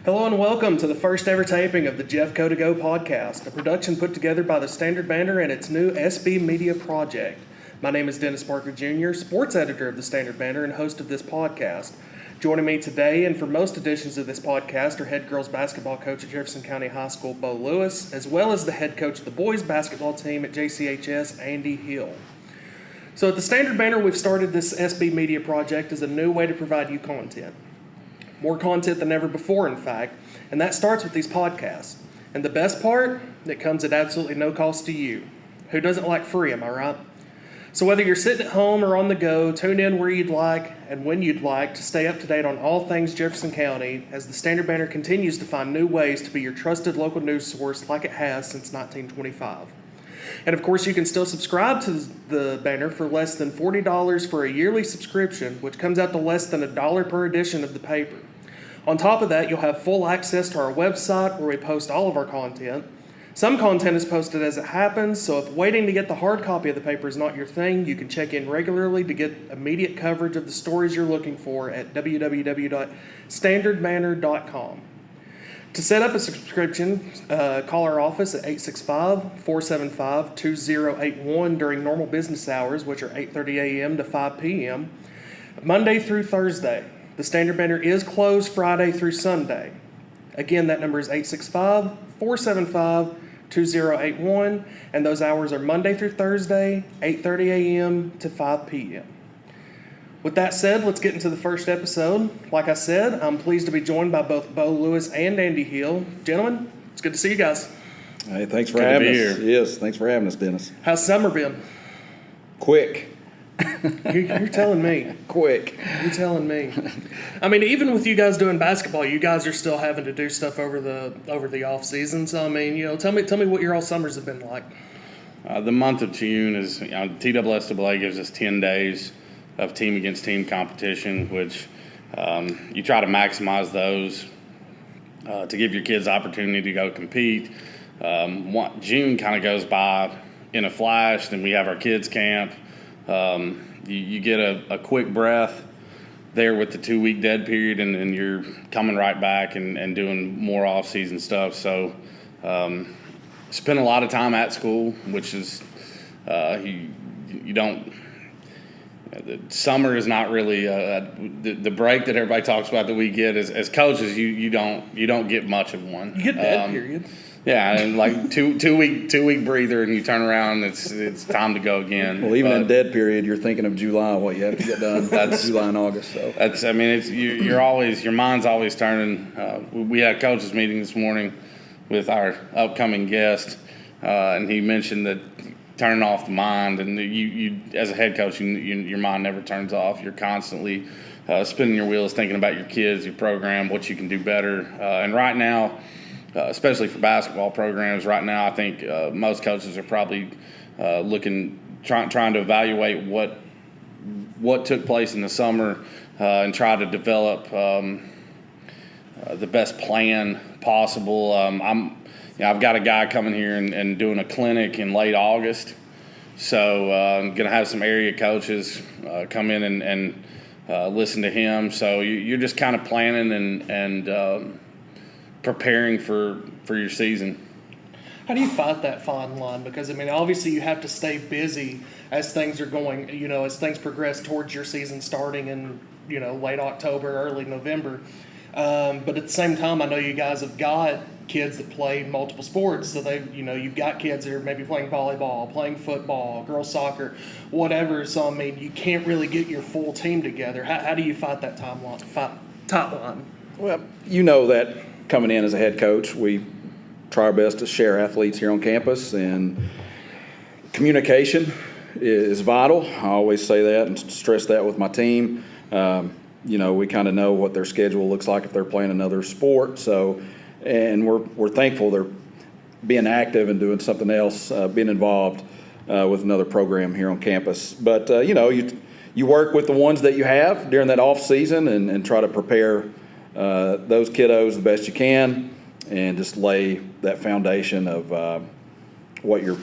Hello and welcome to the first ever taping of the JeffCo To Go podcast, a production put together by the Standard Banner and its new SB Media project. My name is Dennis Parker Jr., sports editor of the Standard Banner and host of this podcast. Joining me today and for most editions of this podcast are head girls basketball coach at Jefferson County High School, Bo Lewis, as well as the head coach of the boys basketball team at JCHS, Andy Hill. So at the Standard Banner, we've started this SB Media project as a new way to provide you content. More content than ever before, in fact, and that starts with these podcasts. And the best part, it comes at absolutely no cost to you. Who doesn't like free, am I right? So whether you're sitting at home or on the go, tune in where you'd like and when you'd like to stay up to date on all things Jefferson County as the Standard Banner continues to find new ways to be your trusted local news source like it has since 1925. And of course, you can still subscribe to the Banner for less than $40 for a yearly subscription, which comes out to less than $1 per edition of the paper. On top of that, you'll have full access to our website where we post all of our content. Some content is posted as it happens, so if waiting to get the hard copy of the paper is not your thing, you can check in regularly to get immediate coverage of the stories you're looking for at www.standardbanner.com. To set up a subscription, call our office at 865-475-2081 during normal business hours, which are 8:30 a.m. to 5 p.m., Monday through Thursday. The Standard Banner is closed Friday through Sunday. Again, that number is 865-475-2081, and those hours are Monday through Thursday, 8:30 a.m. to 5 p.m. With that said, let's get into the first episode. Like I said, I'm pleased to be joined by both Bo Lewis and Andy Hill. Gentlemen, it's good to see you guys. Hey, thanks for having us. Yes, thanks for having us, Dennis. How's summer been? Quick. You're telling me. Quick. You're telling me. I mean, even with you guys doing basketball, you guys are still having to do stuff over the off season. So I mean, tell me what your all summers have been like. The month of June is TSSAA gives us 10 days of team against team competition, which you try to maximize those to give your kids the opportunity to go compete. June kind of goes by in a flash. Then we have our kids camp. You get a quick breath there with the 2-week dead period, and you're coming right back and doing more off-season stuff. So spend a lot of time at school, which is you don't. The summer is not really the break that everybody talks about that we get as coaches. You don't get much of one. You get dead period. Yeah, and like two week breather, and you turn around, and it's time to go again. Well, even in dead period, you're thinking of July, what you have to get done. That's July and August. So you're always, your mind's always turning. We had a coaches meeting this morning with our upcoming guest, and he mentioned that turning off the mind, and you as a head coach, your mind never turns off. You're constantly spinning your wheels, thinking about your kids, your program, what you can do better, and right now. Especially for basketball programs right now, I think most coaches are probably trying to evaluate what took place in the summer and try to develop the best plan possible. I've got a guy coming here and doing a clinic in late August, so I'm going to have some area coaches come in and listen to him. So you're just kind of planning and preparing for your season. How do you fight that fine line? Because, I mean, obviously you have to stay busy as things are going, as things progress towards your season starting in, late October, early November. But at the same time, I know you guys have got kids that play multiple sports. So you've got kids that are maybe playing volleyball, playing football, girls soccer, whatever. So, I mean, you can't really get your full team together. How do you fight that top line? Well, you know that coming in as a head coach, we try our best to share athletes here on campus, and communication is vital. I always say that and stress that with my team. We kind of know what their schedule looks like if they're playing another sport. So, and we're thankful they're being active and doing something else, being involved with another program here on campus. But you work with the ones that you have during that off season and try to prepare those kiddos the best you can, and just lay that foundation of what your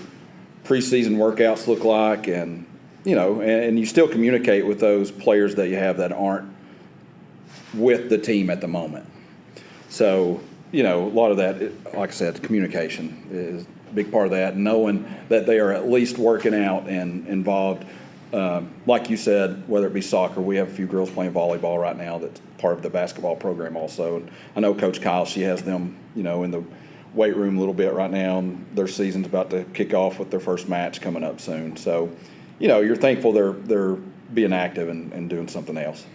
preseason workouts look like, and you still communicate with those players that you have that aren't with the team at the moment. So, a lot of that, like I said, communication is a big part of that, knowing that they are at least working out and involved. Like you said, whether it be soccer, we have a few girls playing volleyball right now that's part of the basketball program also. And I know Coach Kyle, she has them, in the weight room a little bit right now, and their season's about to kick off with their first match coming up soon. So, you're thankful they're being active and doing something else.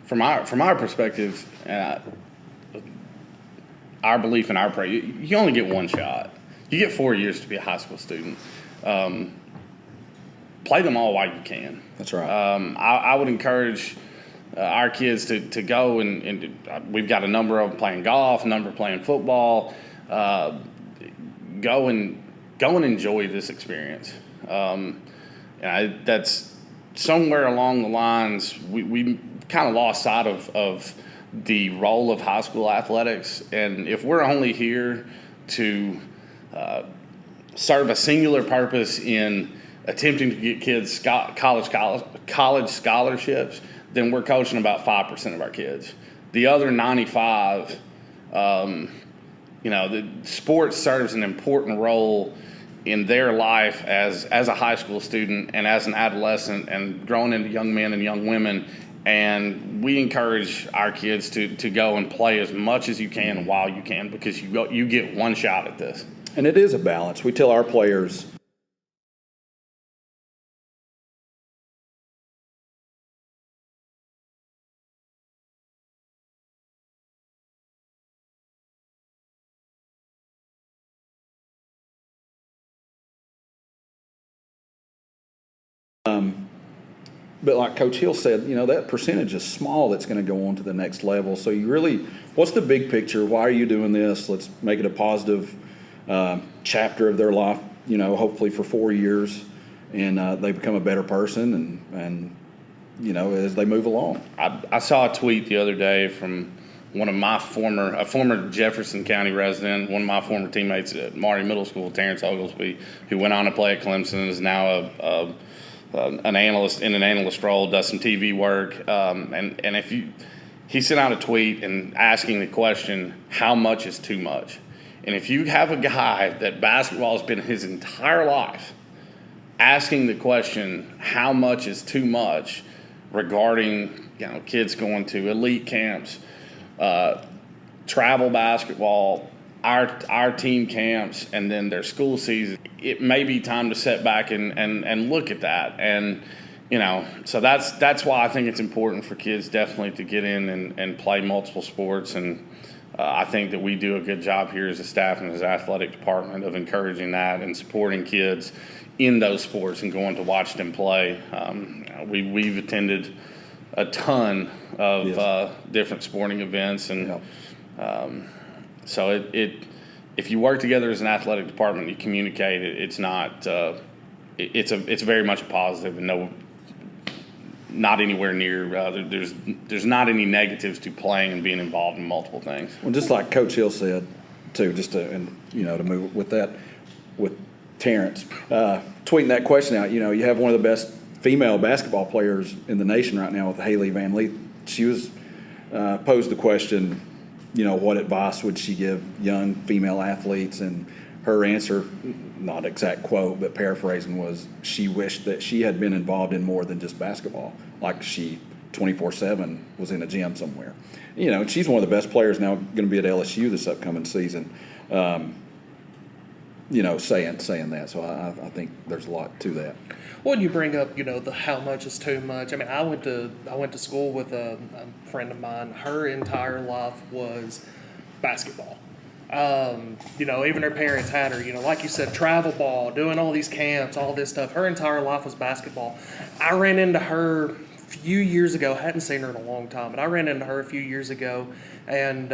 From our perspective, our belief in our prayer, you only get one shot. You get 4 years to be a high school student. Play them all while you can. That's right. I would encourage our kids to go and we've got a number of them playing golf, a number playing football. Go and enjoy this experience. That's somewhere along the lines we kind of lost sight of the role of high school athletics, and if we're only here to serve a singular purpose in attempting to get kids college scholarships, then we're coaching about 5% of our kids. The other 95, the sports serves an important role in their life as a high school student and as an adolescent and growing into young men and young women. And we encourage our kids to go and play as much as you can while you can, because you get one shot at this. And it is a balance. We tell our players, but like Coach Hill said, that percentage is small that's going to go on to the next level. So what's the big picture? Why are you doing this? Let's make it a positive chapter of their life, hopefully for 4 years, and they become a better person and as they move along. I saw a tweet the other day from one of my former Jefferson County resident, one of my former teammates at Marty Middle School, Terrence Oglesby, who went on to play at Clemson and is now an analyst in an analyst role, does some TV work, and he sent out a tweet and asking the question, how much is too much? And if you have a guy that basketball has been his entire life asking the question, how much is too much, regarding kids going to elite camps, travel basketball, our team camps, and then their school season, it may be time to sit back and look at that. And so that's why I think it's important for kids definitely to get in and play multiple sports. And I think that we do a good job here as a staff and as an athletic department of encouraging that and supporting kids in those sports and going to watch them play. We've attended a ton of different sporting events, and so if you work together as an athletic department, you communicate. It's not. It's very much a positive, and not anywhere near. There's not any negatives to playing and being involved in multiple things. Well, just like Coach Hill said, too, to move with that, with Terrence tweeting that question out. You have one of the best female basketball players in the nation right now with Haley Van Lee. She was posed the question, what advice would she give young female athletes? And her answer, not exact quote, but paraphrasing, was she wished that she had been involved in more than just basketball, like she 24/7 was in a gym somewhere. She's one of the best players now, going to be at LSU this upcoming season. Saying that. So I think there's a lot to that. Well, you bring up, the how much is too much. I mean, I went to school with a friend of mine. Her entire life was basketball. Even her parents had her, like you said, travel ball, doing all these camps, all this stuff. Her entire life was basketball. I ran into her a few years ago. Hadn't seen her in a long time, but I ran into her a few years ago and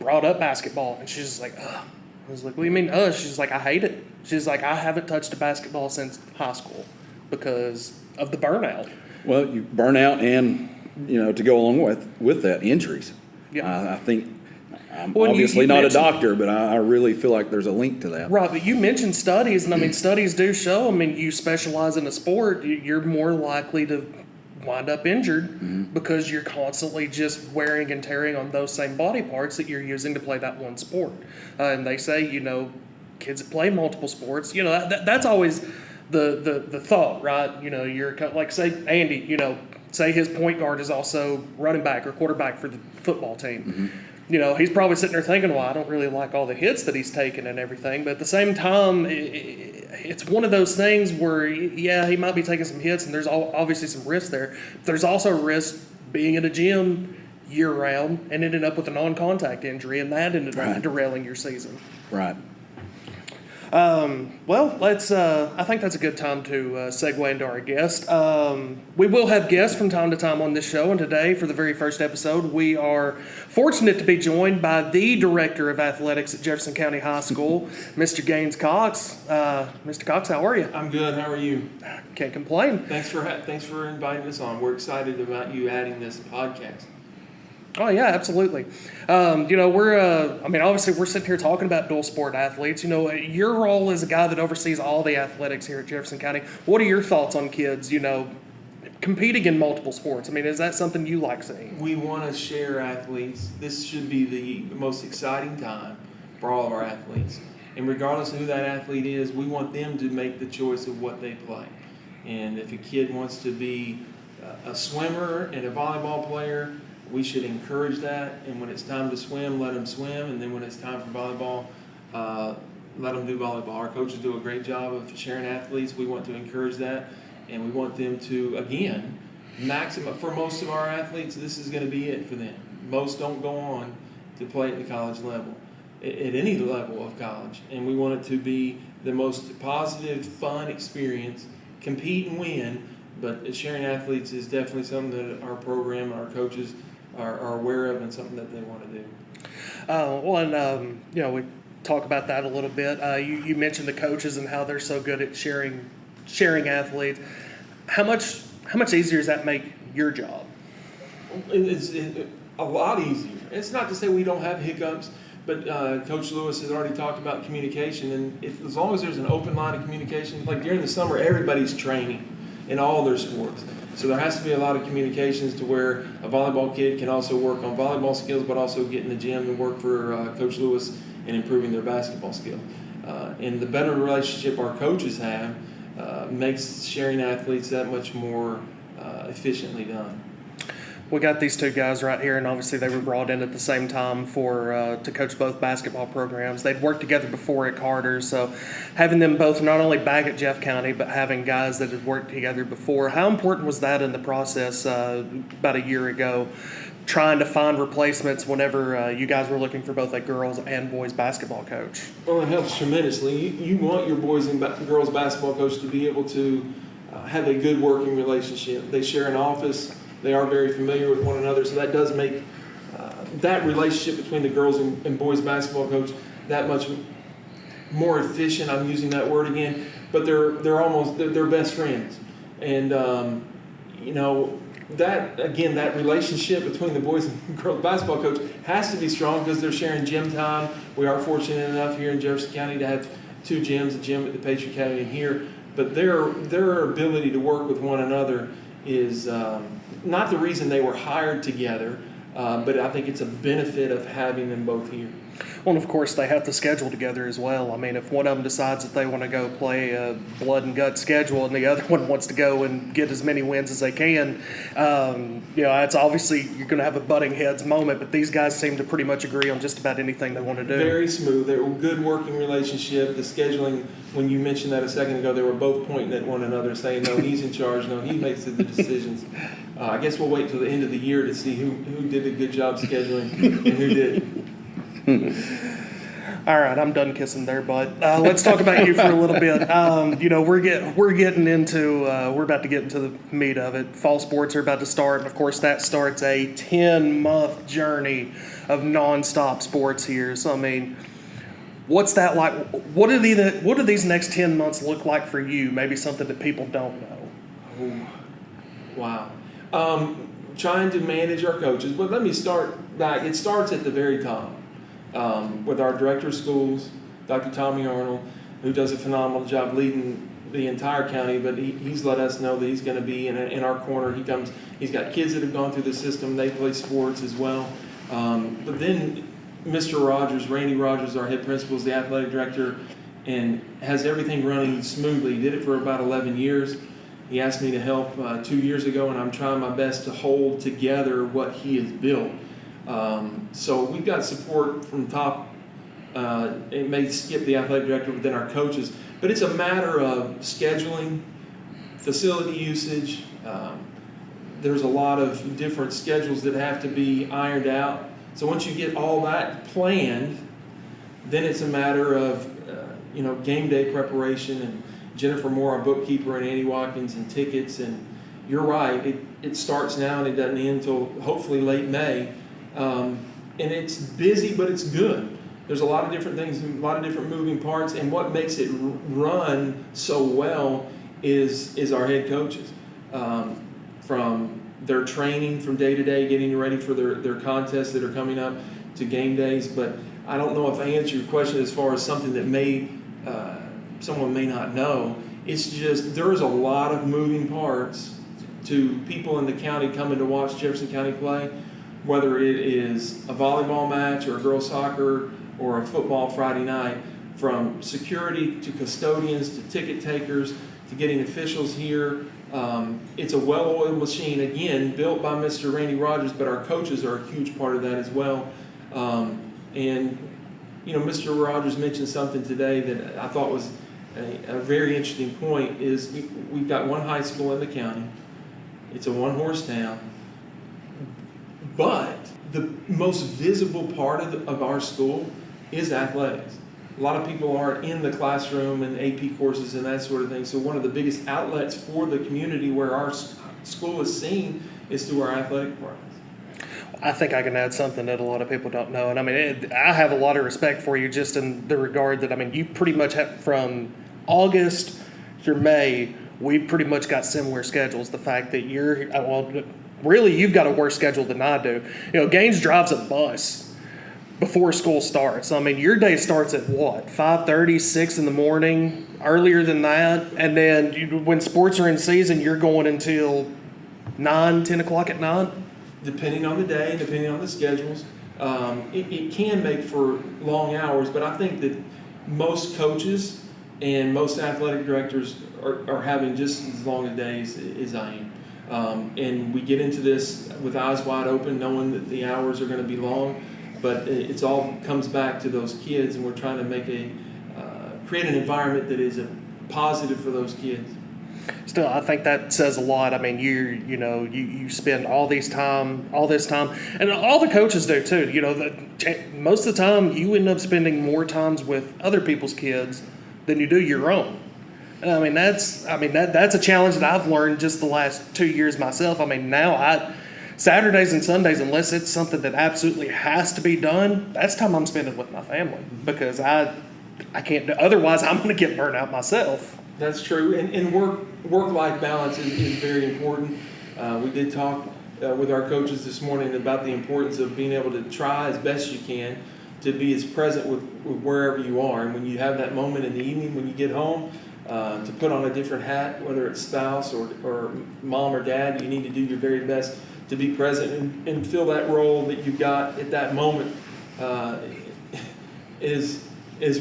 brought up basketball. And she's just like, ugh. I was like, what do you mean, She's like, I hate it. She's like, I haven't touched a basketball since high school because of the burnout. Well, you burn out and, to go along with that, injuries. Yeah. I think I'm obviously not a doctor, but I really feel like there's a link to that. Right, but you mentioned studies, and studies do show, you specialize in a sport, you're more likely to wind up injured because you're constantly just wearing and tearing on those same body parts that you're using to play that one sport. And they say, kids that play multiple sports, that's always the thought, right? You're like, say Andy, say his point guard is also running back or quarterback for the football team. He's probably sitting there thinking, well, I don't really like all the hits that he's taking and everything. But at the same time, it's one of those things where, yeah, he might be taking some hits and there's obviously some risk there. There's also risk being in a gym year round and ending up with a non-contact injury, and that ended up derailing your season. Right. Well, I think that's a good time to segue into our guest. We will have guests from time to time on this show, and today, for the very first episode, we are fortunate to be joined by the Director of Athletics at Jefferson County High School, Mr. Gaines Cox. Mr. Cox, how are you? I'm good. How are you? Can't complain. Thanks for inviting us on. We're excited about you adding this podcast. Oh yeah, absolutely. Obviously we're sitting here talking about dual sport athletes. Your role as a guy that oversees all the athletics here at Jefferson County. What are your thoughts on kids, competing in multiple sports? I mean, is that something you like seeing? We want to share athletes. This should be the most exciting time for all of our athletes. And regardless of who that athlete is, we want them to make the choice of what they play. And if a kid wants to be a swimmer and a volleyball player, we should encourage that, and when it's time to swim, let them swim, and then when it's time for volleyball, let them do volleyball. Our coaches do a great job of sharing athletes. We want to encourage that, and we want them to, again, maximum. For most of our athletes, this is going to be it for them. Most don't go on to play at the college level, at any level of college, and we want it to be the most positive, fun experience, compete and win, but sharing athletes is definitely something that our program, our coaches, are aware of, and something that they want to do. We talk about that a little bit. You mentioned the coaches and how they're so good at sharing athletes. How much easier does that make your job? It's a lot easier. It's not to say we don't have hiccups, but Coach Lewis has already talked about communication, and as long as there's an open line of communication, like during the summer, everybody's training in all their sports. So there has to be a lot of communications to where a volleyball kid can also work on volleyball skills, but also get in the gym and work for Coach Lewis in improving their basketball skills. And the better relationship our coaches have makes sharing athletes that much more efficiently done. We got these two guys right here, and obviously they were brought in at the same time to coach both basketball programs. They'd worked together before at Carter, so having them both not only back at Jeff County, but having guys that had worked together before, how important was that in the process about a year ago, trying to find replacements whenever you guys were looking for both a girls and boys basketball coach? Well, it helps tremendously. You want your boys and girls basketball coach to be able to have a good working relationship. They share an office. They are very familiar with one another, so that does make that relationship between the girls and boys basketball coach that much more efficient. I'm using that word again, but they're best friends, and that relationship between the boys and girls basketball coach has to be strong because they're sharing gym time. We are fortunate enough here in Jefferson County to have two gyms, a gym at the Patriot Academy and here, but their ability to work with one another is not the reason they were hired together, but I think it's a benefit of having them both here. Well, and of course, they have to schedule together as well. I mean, if one of them decides that they want to go play a blood and gut schedule and the other one wants to go and get as many wins as they can, it's obviously you're going to have a butting heads moment, but these guys seem to pretty much agree on just about anything they want to do. Very smooth. They were a good working relationship. The scheduling, when you mentioned that a second ago, they were both pointing at one another saying, no, he's in charge, no, he makes the decisions. I guess we'll wait till the end of the year to see who did a good job scheduling and who didn't. All right, I'm done kissing their butt. Let's talk about you for a little bit. We're about to get into the meat of it. Fall sports are about to start, and of course that starts a 10-month journey of nonstop sports here. So I mean, what's that like? What do these next 10 months look like for you? Maybe something that people don't know. Oh, wow. Trying to manage our coaches, but let me start back. It starts at the very top. With our director of schools, Dr. Tommy Arnold, who does a phenomenal job leading the entire county, but he's let us know that he's going to be in our corner. He's got kids that have gone through the system. They play sports as well. But then Mr. Rogers, Randy Rogers, our head principal, is the athletic director and has everything running smoothly. He did it for about 11 years. He asked me to help 2 years ago, and I'm trying my best to hold together what he has built. So we've got support from top. It may skip the athletic director within our coaches, but it's a matter of scheduling, facility usage. There's a lot of different schedules that have to be ironed out. So once you get all that planned, then it's a matter of game day preparation, and Jennifer Moore, our bookkeeper, and Andy Watkins, and tickets. And you're right, it starts now and it doesn't end until hopefully late May. And it's busy, but it's good. There's a lot of different things, a lot of different moving parts, and what makes it run so well is our head coaches. From their training from day to day, getting ready for their contests that are coming up, to game days. But I don't know if I answered your question as far as something that someone may not know. It's just there's a lot of moving parts to people in the county coming to watch Jefferson County play, whether it is a volleyball match or a girls soccer or a football Friday night, from security to custodians to ticket takers to getting officials here. It's a well-oiled machine, again, built by Mr. Randy Rogers, but our coaches are a huge part of that as well. Mr. Rogers mentioned something today that I thought was a very interesting point, is we've got one high school in the county. It's a one-horse town. But the most visible part of our school is athletics. A lot of people aren't in the classroom and AP courses and that sort of thing. So one of the biggest outlets for the community where our school is seen is through our athletic departments. I think I can add something that a lot of people don't know. And I have a lot of respect for you just in the regard that, you pretty much have, from August through May, we pretty much got similar schedules. The fact that really you've got a worse schedule than I do. Gaines drives a bus before school starts. Your day starts at what, 5:30, 6 in the morning, earlier than that, and then when sports are in season, you're going until 9, 10 o'clock at night? Depending on the day, depending on the schedules. It can make for long hours, but I think that most coaches and most athletic directors are having just as long a days as I am. And we get into this with eyes wide open, knowing that the hours are going to be long, but it's all comes back to those kids, and we're trying to make create an environment that is positive for those kids. Still, I think that says a lot. You spend all this time, and all the coaches do too. Most of the time, you end up spending more times with other people's kids than you do your own. And that's a challenge that I've learned just the last 2 years myself. Now Saturdays and Sundays, unless it's something that absolutely has to be done, that's time I'm spending with my family, because I can't do, otherwise I'm going to get burnt out myself. That's true, and work-life balance is very important. We did talk with our coaches this morning about the importance of being able to try as best you can to be as present with wherever you are. And when you have that moment in the evening when you get home, to put on a different hat, whether it's spouse or mom or dad, you need to do your very best to be present and fill that role that you've got at that moment as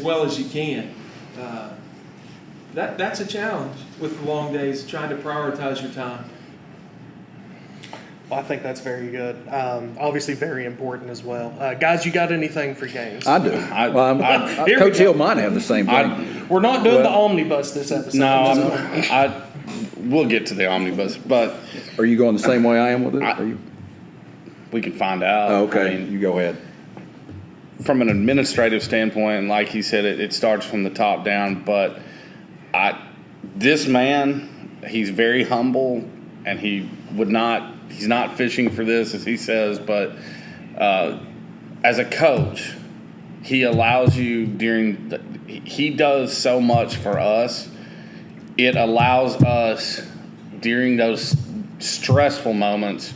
well as you can. That's a challenge with the long days, trying to prioritize your time. Well, I think that's very good. Obviously very important as well. Guys, you got anything for Gaines? I do. Coach Hill might have the same thing. We're not doing the omnibus this episode. No, we'll get to the omnibus, but Are you going the same way I am with it? we can find out. Oh, okay, you go ahead. From an administrative standpoint, and like he said, it starts from the top down, but this man, he's very humble, and he's not fishing for this, as he says, but as a coach, he allows you he does so much for us. It allows us during those stressful moments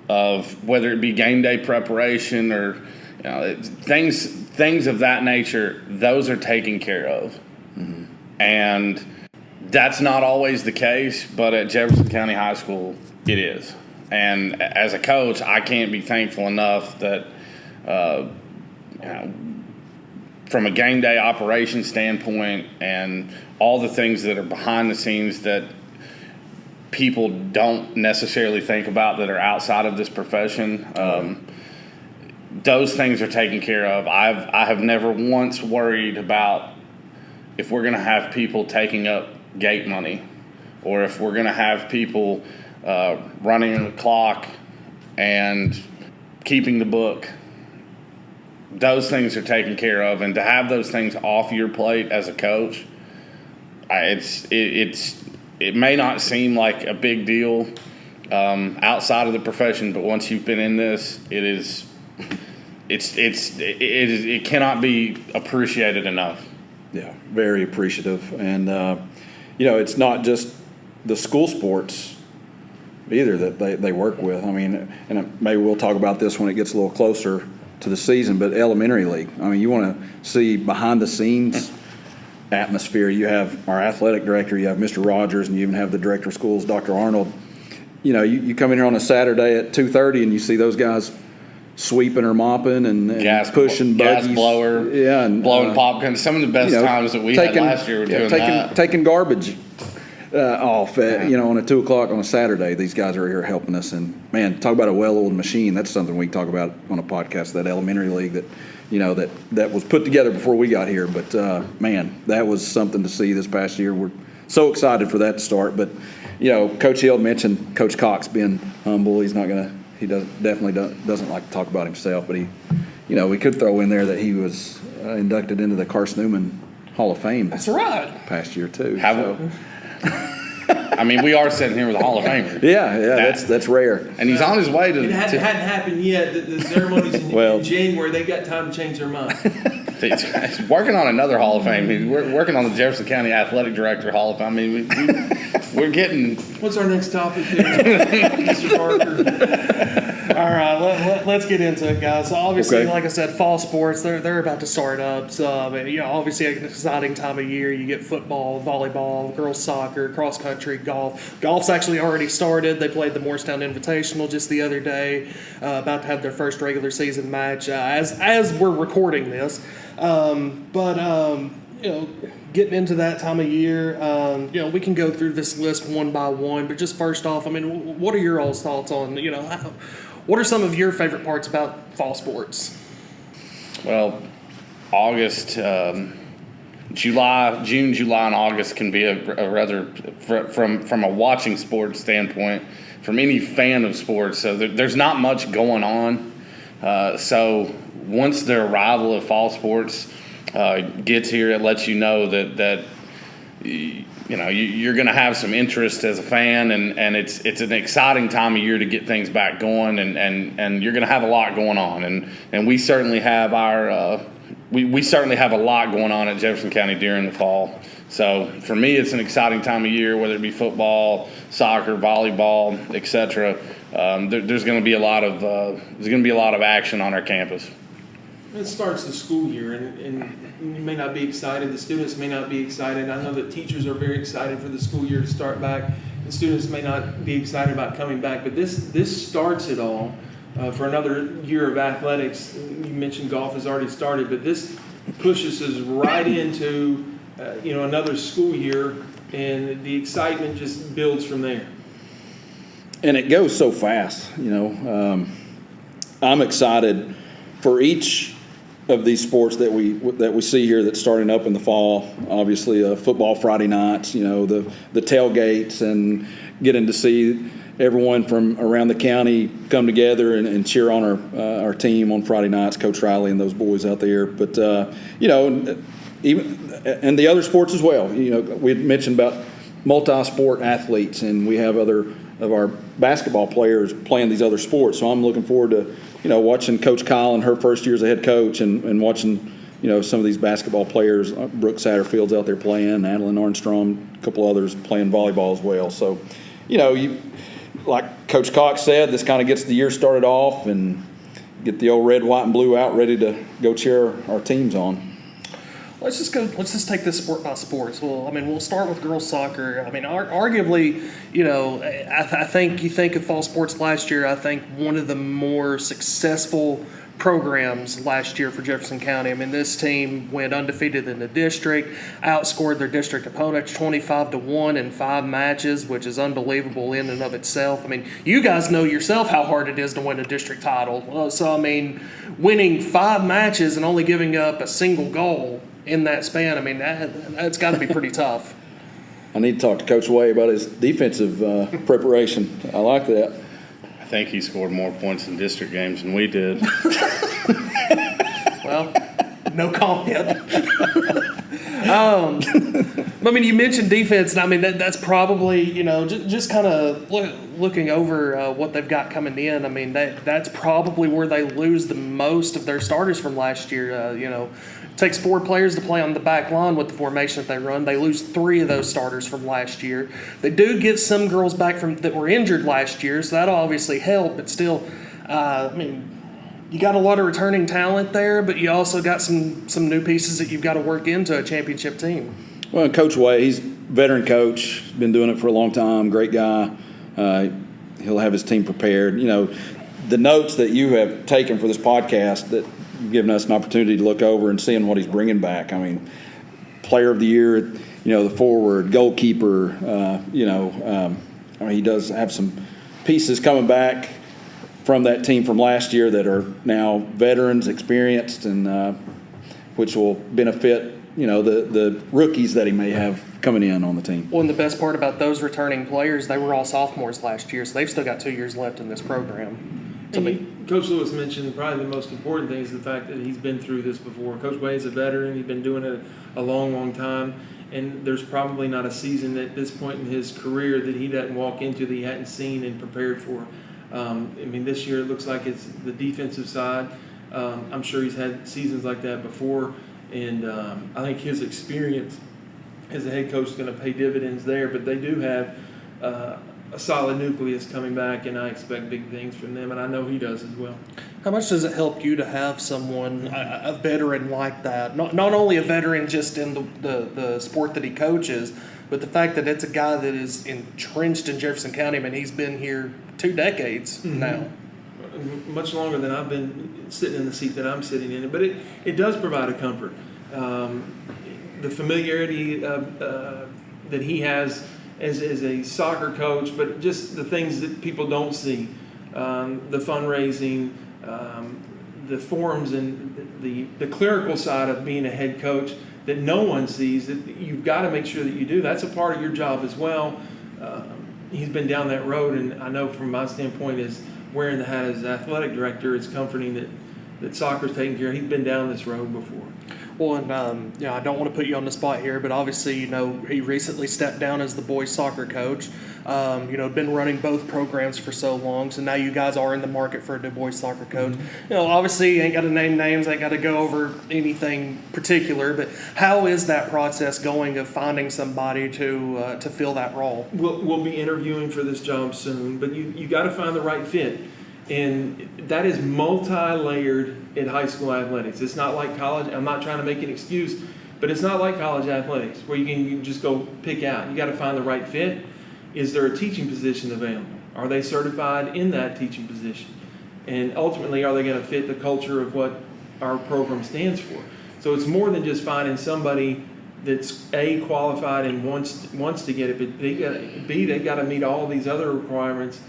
of whether it be game day preparation or things of that nature, those are taken care of. Mm-hmm. And That's not always the case, but at Jefferson County High School, it is. And as a coach, I can't be thankful enough that, from a game day operation standpoint and all the things that are behind the scenes that people don't necessarily think about that are outside of this profession, those things are taken care of. I have never once worried about if we're going to have people taking up gate money, or if we're going to have people running the clock and keeping the book. Those things are taken care of, and to have those things off your plate as a coach, it may not seem like a big deal outside of the profession, but once you've been in this, it cannot be appreciated enough. Yeah, very appreciative. And, it's not just the school sports either that they work with. I mean, and maybe we'll talk about this when it gets a little closer to the season, but elementary league. I mean, you want to see behind the scenes atmosphere. You have our athletic director, you have Mr. Rogers, and you even have the director of schools, Dr. Arnold. You come in here on a Saturday at 2:30 and you see those guys sweeping or mopping and pushing buggies. Gas blower, yeah, and blowing popcorn. Some of the best times that we had last year were doing that. Taking garbage off on a 2 o'clock on a Saturday. These guys are here helping us, and man, talk about a well-oiled machine. That's something we can talk about on a podcast. That elementary league that was put together before we got here. But man, that was something to see this past year. We're so excited for that to start. But Coach Hill mentioned Coach Cox being humble. He definitely doesn't like to talk about himself. But we could throw in there that he was inducted into the Carson Newman Hall of Fame. That's right. Past year too. I mean, we are sitting here with a Hall of Famer. Yeah, that's rare. And he's on his way to. It hadn't happened yet. The ceremony's in January. They got time to change their mind. He's working on another Hall of Fame. We're working on the Jefferson County Athletic Director Hall of Fame. I mean, we're getting. What's our next topic there, Mr. Parker? All right, let's get into it, guys. So obviously, Okay. like I said, fall sports, they're about to start up. So, obviously an exciting time of year. You get football, volleyball, girls soccer, cross country, golf. Golf's actually already started. They played the Morristown Invitational just the other day, about to have their first regular season match as we're recording this. Getting into that time of year, we can go through this list one by one. But just first off, I mean, what are your all's thoughts on, what are some of your favorite parts about fall sports? Well, August, June, July, and August can be a rather, from a watching sports standpoint, from any fan of sports. So there's not much going on. So once the arrival of fall sports gets here, it lets you know that you're going to have some interest as a fan, and it's an exciting time of year to get things back going, and you're going to have a lot going on, and we certainly have we certainly have a lot going on at Jefferson County during the fall. So for me, it's an exciting time of year, whether it be football, soccer, volleyball, etc. There's going to be a lot of action on our campus. It starts the school year, and you may not be excited. The students may not be excited. I know that teachers are very excited for the school year to start back. The students may not be excited about coming back, but this starts it all for another year of athletics. You mentioned golf has already started, but this pushes us right into another school year, and the excitement just builds from there. And it goes so fast, I'm excited for each of these sports that we see here that's starting up in the fall. Obviously, football Friday nights, the tailgates, and getting to see everyone from around the county come together and cheer on our team on Friday nights, Coach Riley and those boys out there. But even and the other sports as well. We had mentioned about multi-sport athletes, and we have other of our basketball players playing these other sports. So I'm looking forward to watching Coach Kyle in her first year as a head coach, and watching some of these basketball players. Brooke Satterfield's out there playing, Adeline Armstrong, a couple others playing volleyball as well. So like Coach Cox said, this kind of gets the year started off and get the old red, white, and blue out ready to go cheer our teams on. Let's just take this sport by sports. Well, I mean, we'll start with girls soccer. I mean, arguably, I think you think of fall sports last year. I think one of the more successful programs last year for Jefferson County. I mean, this team went undefeated in the district, outscored their district opponents 25-1 in 5 matches, which is unbelievable in and of itself. I mean, you guys know yourself how hard it is to win a district title. So, I mean, winning 5 matches and only giving up a single goal in that span, I mean, that's got to be pretty tough. I need to talk to Coach Way about his defensive preparation. I like that. I think he scored more points in district games than we did. Well, no comment. I mean, you mentioned defense, and I mean that's probably just kind of looking over what they've got coming in. I mean that's probably where they lose the most of their starters from last year. It takes 4 players to play on the back line with the formation that they run. They lose 3 of those starters from last year. They do get some girls back that were injured last year, so that'll obviously help. But still, I mean, you got a lot of returning talent there, but you also got some new pieces that you've got to work into a championship team. Well, Coach Way, he's a veteran coach, been doing it for a long time, great guy. He'll have his team prepared. The notes that you have taken for this podcast that you've given us an opportunity to look over and seeing what he's bringing back. I mean, player of the year, the forward, goalkeeper, I mean, he does have some pieces coming back from that team from last year that are now veterans, experienced, and which will benefit, the rookies that he may have coming in on the team. Well, and the best part about those returning players, they were all sophomores last year, so they've still got 2 years left in this program. Coach Lewis mentioned probably the most important thing is the fact that he's been through this before. Coach Way is a veteran. He's been doing it a long, long time. And there's probably not a season at this point in his career that he doesn't walk into that he hadn't seen and prepared for. I mean, this year it looks like it's the defensive side. I'm sure he's had seasons like that before. And I think his experience as a head coach is going to pay dividends there. But they do have a solid nucleus coming back, and I expect big things from them, and I know he does as well. How much does it help you to have someone, a veteran like that? Not only a veteran just in the sport that he coaches, but the fact that it's a guy that is entrenched in Jefferson County. I mean, he's been here 2 decades now. Much longer than I've been sitting in the seat that I'm sitting in, but it does provide a comfort. The familiarity that he has as a soccer coach, but just the things that people don't see, the fundraising, the forms, and the clerical side of being a head coach that no one sees, that you've got to make sure that you do. That's a part of your job as well. He's been down that road, and I know from my standpoint as wearing the hat as athletic director, it's comforting that soccer's taken care of. He's been down this road before. Well, and I don't want to put you on the spot here, but obviously, he recently stepped down as the boys soccer coach. Been running both programs for so long, so now you guys are in the market for a new boys soccer coach. Obviously, you ain't got to name names, ain't got to go over anything particular, but how is that process going of finding somebody to fill that role? We'll be interviewing for this job soon, but you got to find the right fit. And that is multi-layered in high school athletics. It's not like college. I'm not trying to make an excuse, but it's not like college athletics where you can just go pick out. You got to find the right fit. Is there a teaching position available? Are they certified in that teaching position? And ultimately, are they going to fit the culture of what our program stands for? So it's more than just finding somebody that's A, qualified and wants to get it, but they've got to meet all these other requirements.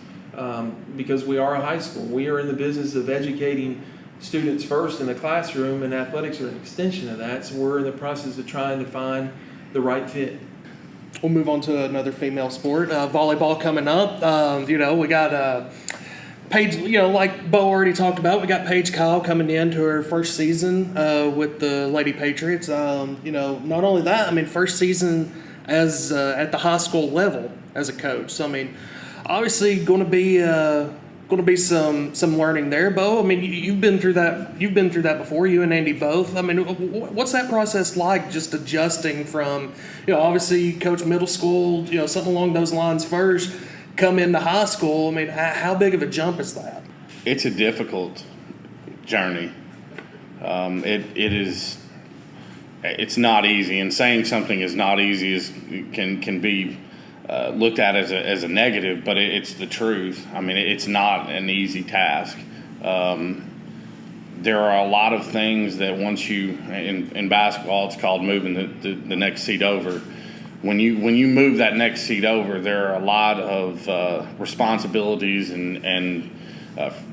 Because we are a high school. We are in the business of educating students first in the classroom, and athletics are an extension of that. So we're in the process of trying to find the right fit. We'll move on to another female sport, volleyball coming up. We got Paige, like Bo already talked about, we got Paige Kyle coming into her first season with the Lady Patriots. Not only that, I mean, first season as at the high school level as a coach. So, I mean, obviously going to be some learning there, Bo. I mean, you've been through that. You've been through that before. You and Andy both. I mean, what's that process like? Just adjusting from, obviously you coach middle school, something along those lines first. Come into high school. I mean, how big of a jump is that? It's a difficult journey. It is it's not easy, and saying something is not easy can be looked at as a negative, but it's the truth. I mean, it's not an easy task. There are a lot of things that once you in basketball, it's called moving the next seat over. When you move that next seat over, there are a lot of responsibilities and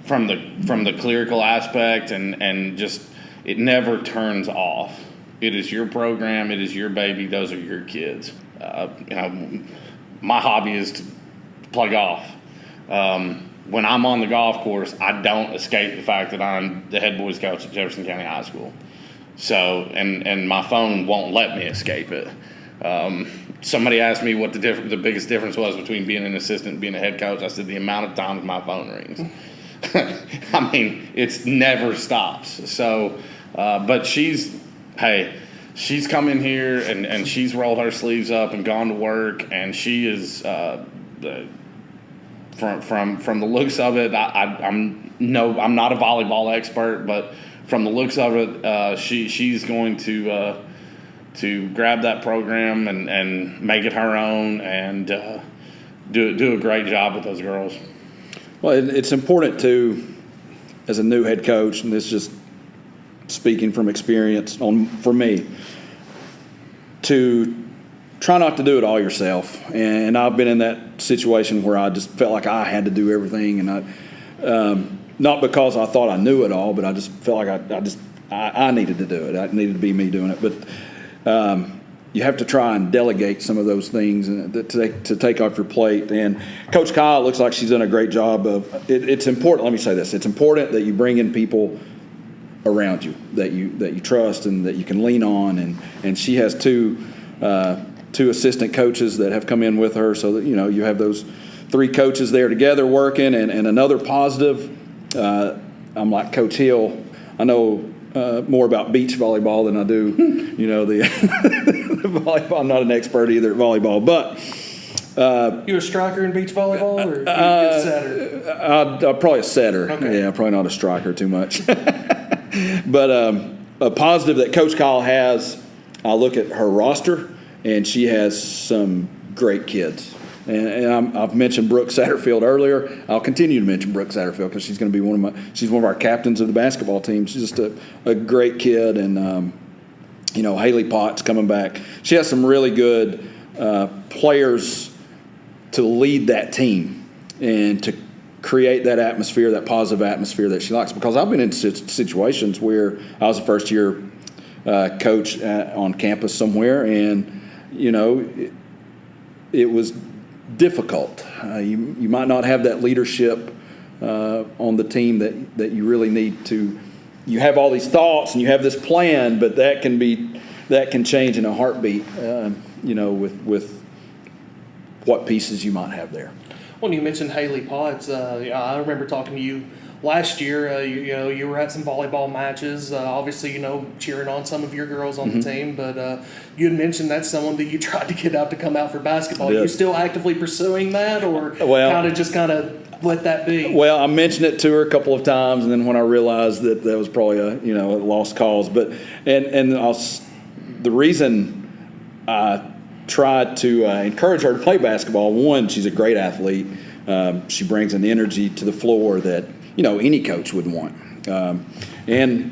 from the clerical aspect and just it never turns off. It is your program. It is your baby. Those are your kids. My hobby is to play golf. When I'm on the golf course, I don't escape the fact that I'm the head boys coach at Jefferson County High School. So, and my phone won't let me escape it. Somebody asked me what the biggest difference was between being an assistant and being a head coach. I said the amount of times my phone rings. I mean, it never stops. So, but she's come in here and she's rolled her sleeves up and gone to work, and she is from the looks of it. I'm not a volleyball expert, but from the looks of it, she's going to grab that program and make it her own and do a great job with those girls. Well, it's important to, as a new head coach, and this is just speaking from experience for me, to try not to do it all yourself. And I've been in that situation where I just felt like I had to do everything, and not because I thought I knew it all, but I just felt like I needed to do it. I needed to be me doing it. But you have to try and delegate some of those things to take off your plate. And Coach Kyle, looks like she's done a great job of it. It's important. Let me say this: it's important that you bring in people around you that you trust and that you can lean on. And she has two assistant coaches that have come in with her, so that you have those three coaches there together working. And another positive, I'm like Coach Hill. I know more about beach volleyball than I do, the volleyball. I'm not an expert either at volleyball, but You a striker in beach volleyball, or you a setter? I'm probably a setter. Okay. Yeah, probably not a striker too much. But a positive that Coach Kyle has, I look at her roster, and she has some great kids. And I've mentioned Brooke Satterfield earlier. I'll continue to mention Brooke Satterfield because she's going to be she's one of our captains of the basketball team. She's just a great kid. And, Haley Potts coming back. She has some really good players to lead that team and to create that atmosphere, that positive atmosphere that she likes. Because I've been in situations where I was a first-year coach on campus somewhere, and, it was difficult. You might not have that leadership on the team that you really need to. You have all these thoughts and you have this plan, but that can change in a heartbeat. With what pieces you might have there. Well, you mentioned Haley Potts. I remember talking to you last year. You were at some volleyball matches. Obviously, cheering on some of your girls on the team. But you had mentioned that's someone that you tried to get out to come out for basketball. Are you still actively pursuing that, or kind of let that be? Well, I mentioned it to her a couple of times, and then when I realized that was probably a lost cause. But the reason I tried to encourage her to play basketball. One, she's a great athlete. She brings an energy to the floor that any coach would want. And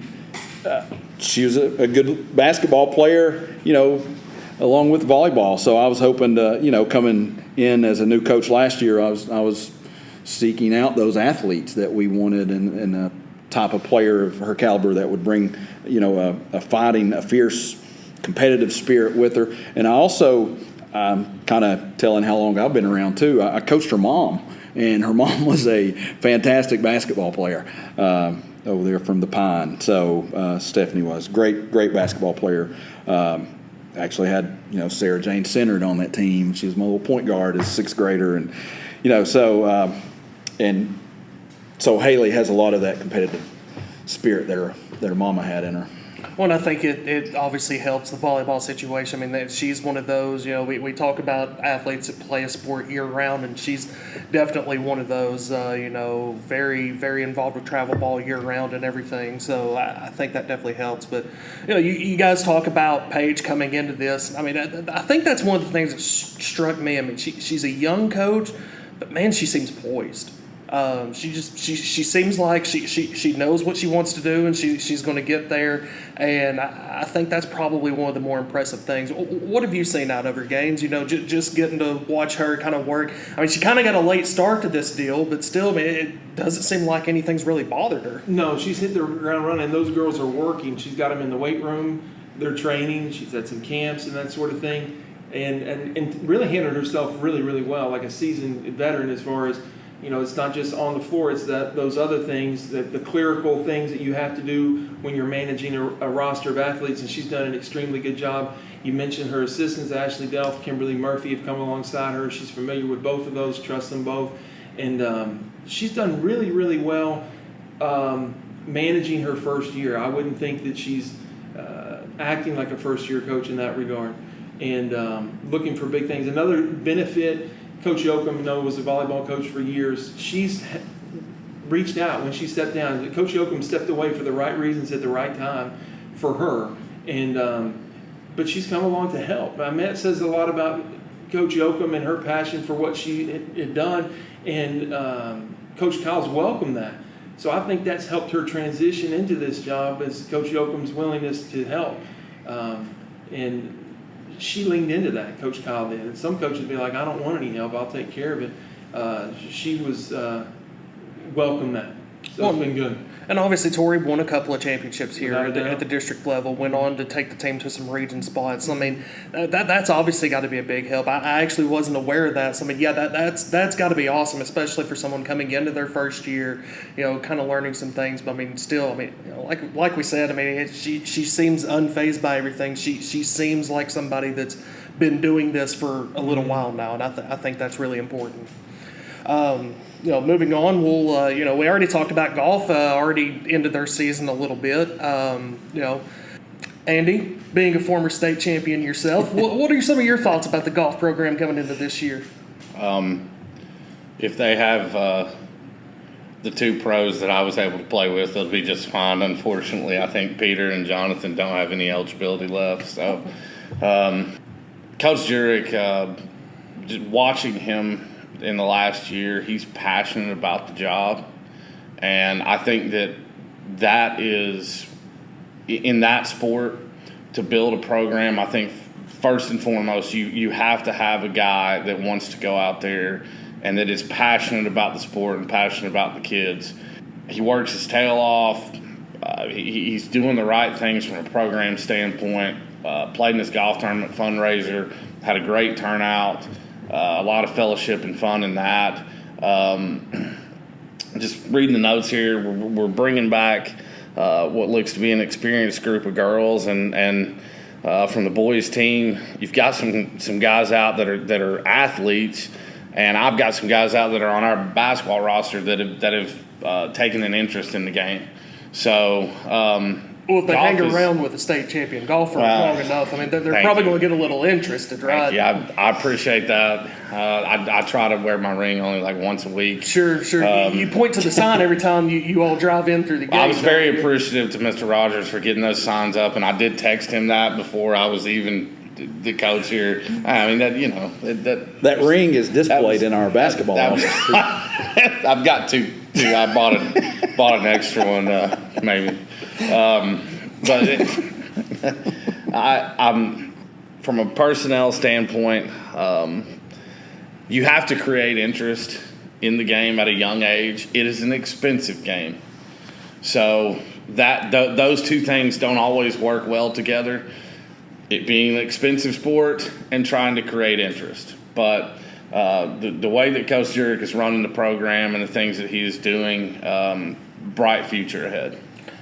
she was a good basketball player, along with volleyball. So I was hoping to, coming in as a new coach last year, I was seeking out those athletes that we wanted and a type of player of her caliber that would bring, a fierce, competitive spirit with her. And I also, kind of telling how long I've been around too, I coached her mom. And her mom was a fantastic basketball player over there from the Pine. So Stephanie was great basketball player. Actually had Sarah Jane Centered on that team. She was my little point guard as a sixth grader, and so Haley has a lot of that competitive spirit that her mama had in her. Well, and I think it obviously helps the volleyball situation. I mean, she's one of those, we talk about athletes that play a sport year round, and she's definitely one of those, very, very involved with travel ball year round and everything. So I think that definitely helps. But, you guys talk about Paige coming into this. I mean, I think that's one of the things that struck me. I mean, she's a young coach, but man, she seems poised. She seems like she knows what she wants to do, and she's going to get there. And I think that's probably one of the more impressive things. What have you seen out of her games? Just getting to watch her kind of work. I mean, she kind of got a late start to this deal, but still, I mean, it doesn't seem like anything's really bothered her. No, she's hit the ground running. Those girls are working. She's got them in the weight room. They're training. She's had some camps and that sort of thing, and really handled herself really, really well, like a seasoned veteran as far as. It's not just on the floor, it's those other things, the clerical things that you have to do when you're managing a roster of athletes, and she's done an extremely good job. You mentioned her assistants, Ashley Delph, Kimberly Murphy, have come alongside her. She's familiar with both of those, trusts them both. And she's done really, really well managing her first year. I wouldn't think that she's acting like a first-year coach in that regard, and looking for big things. Another benefit, Coach Yoakum, was a volleyball coach for years. She's reached out when she stepped down. Coach Yoakum stepped away for the right reasons at the right time for her, and but she's come along to help. I mean, that says a lot about Coach Yoakum and her passion for what she had done, and Coach Kyle's welcomed that. So I think that's helped her transition into this job, as Coach Yoakum's willingness to help, and she leaned into that. Coach Kyle did. And some coaches would be like, I don't want any help, I'll take care of it. She was welcomed that. So it's been good. And obviously Tori won a couple of championships here Without a doubt. at the district level, went on to take the team to some region spots. I mean, that's obviously got to be a big help. I actually wasn't aware of that. So, I mean, yeah, that's got to be awesome, especially for someone coming into their first year, kind of learning some things. But, I mean, still, like we said, I mean, she seems unfazed by everything. She seems like somebody that's been doing this for a little while now, and I think that's really important. Moving on, we'll, we already talked about golf, already ended their season a little bit. Andy, being a former state champion yourself, what are some of your thoughts about the golf program coming into this year? If they have the two pros that I was able to play with, they'll be just fine. Unfortunately, I think Peter and Jonathan don't have any eligibility left. So, Coach Jurek, just watching him in the last year, he's passionate about the job, and I think that is in that sport, to build a program. I think first and foremost you have to have a guy that wants to go out there and that is passionate about the sport and passionate about the kids. He works his tail off. He's doing the right things from a program standpoint. Played in this golf tournament fundraiser, had a great turnout. A lot of fellowship and fun in that. Just reading the notes here, we're bringing back what looks to be an experienced group of girls, and from the boys team, you've got some guys out that are athletes, and I've got some guys out that are on our basketball roster that have taken an interest in the game. So. Well, if they hang around with a state champion golfer long enough, I mean, they're probably going to get a little interested, right? Yeah, I appreciate that. I try to wear my ring only like once a week. Sure. You point to the sign every time you all drive in through the gate. I was very appreciative to Mr. Rogers for getting those signs up, and I did text him that before I was even the coach here. I mean, that ring is displayed in our basketball office. I've got two. I bought an extra one, maybe. But I'm from a personnel standpoint, you have to create interest in the game at a young age. It is an expensive game, so those two things don't always work well together. It being an expensive sport and trying to create interest, but the way that Coach Jurek is running the program and the things that he is doing, bright future ahead.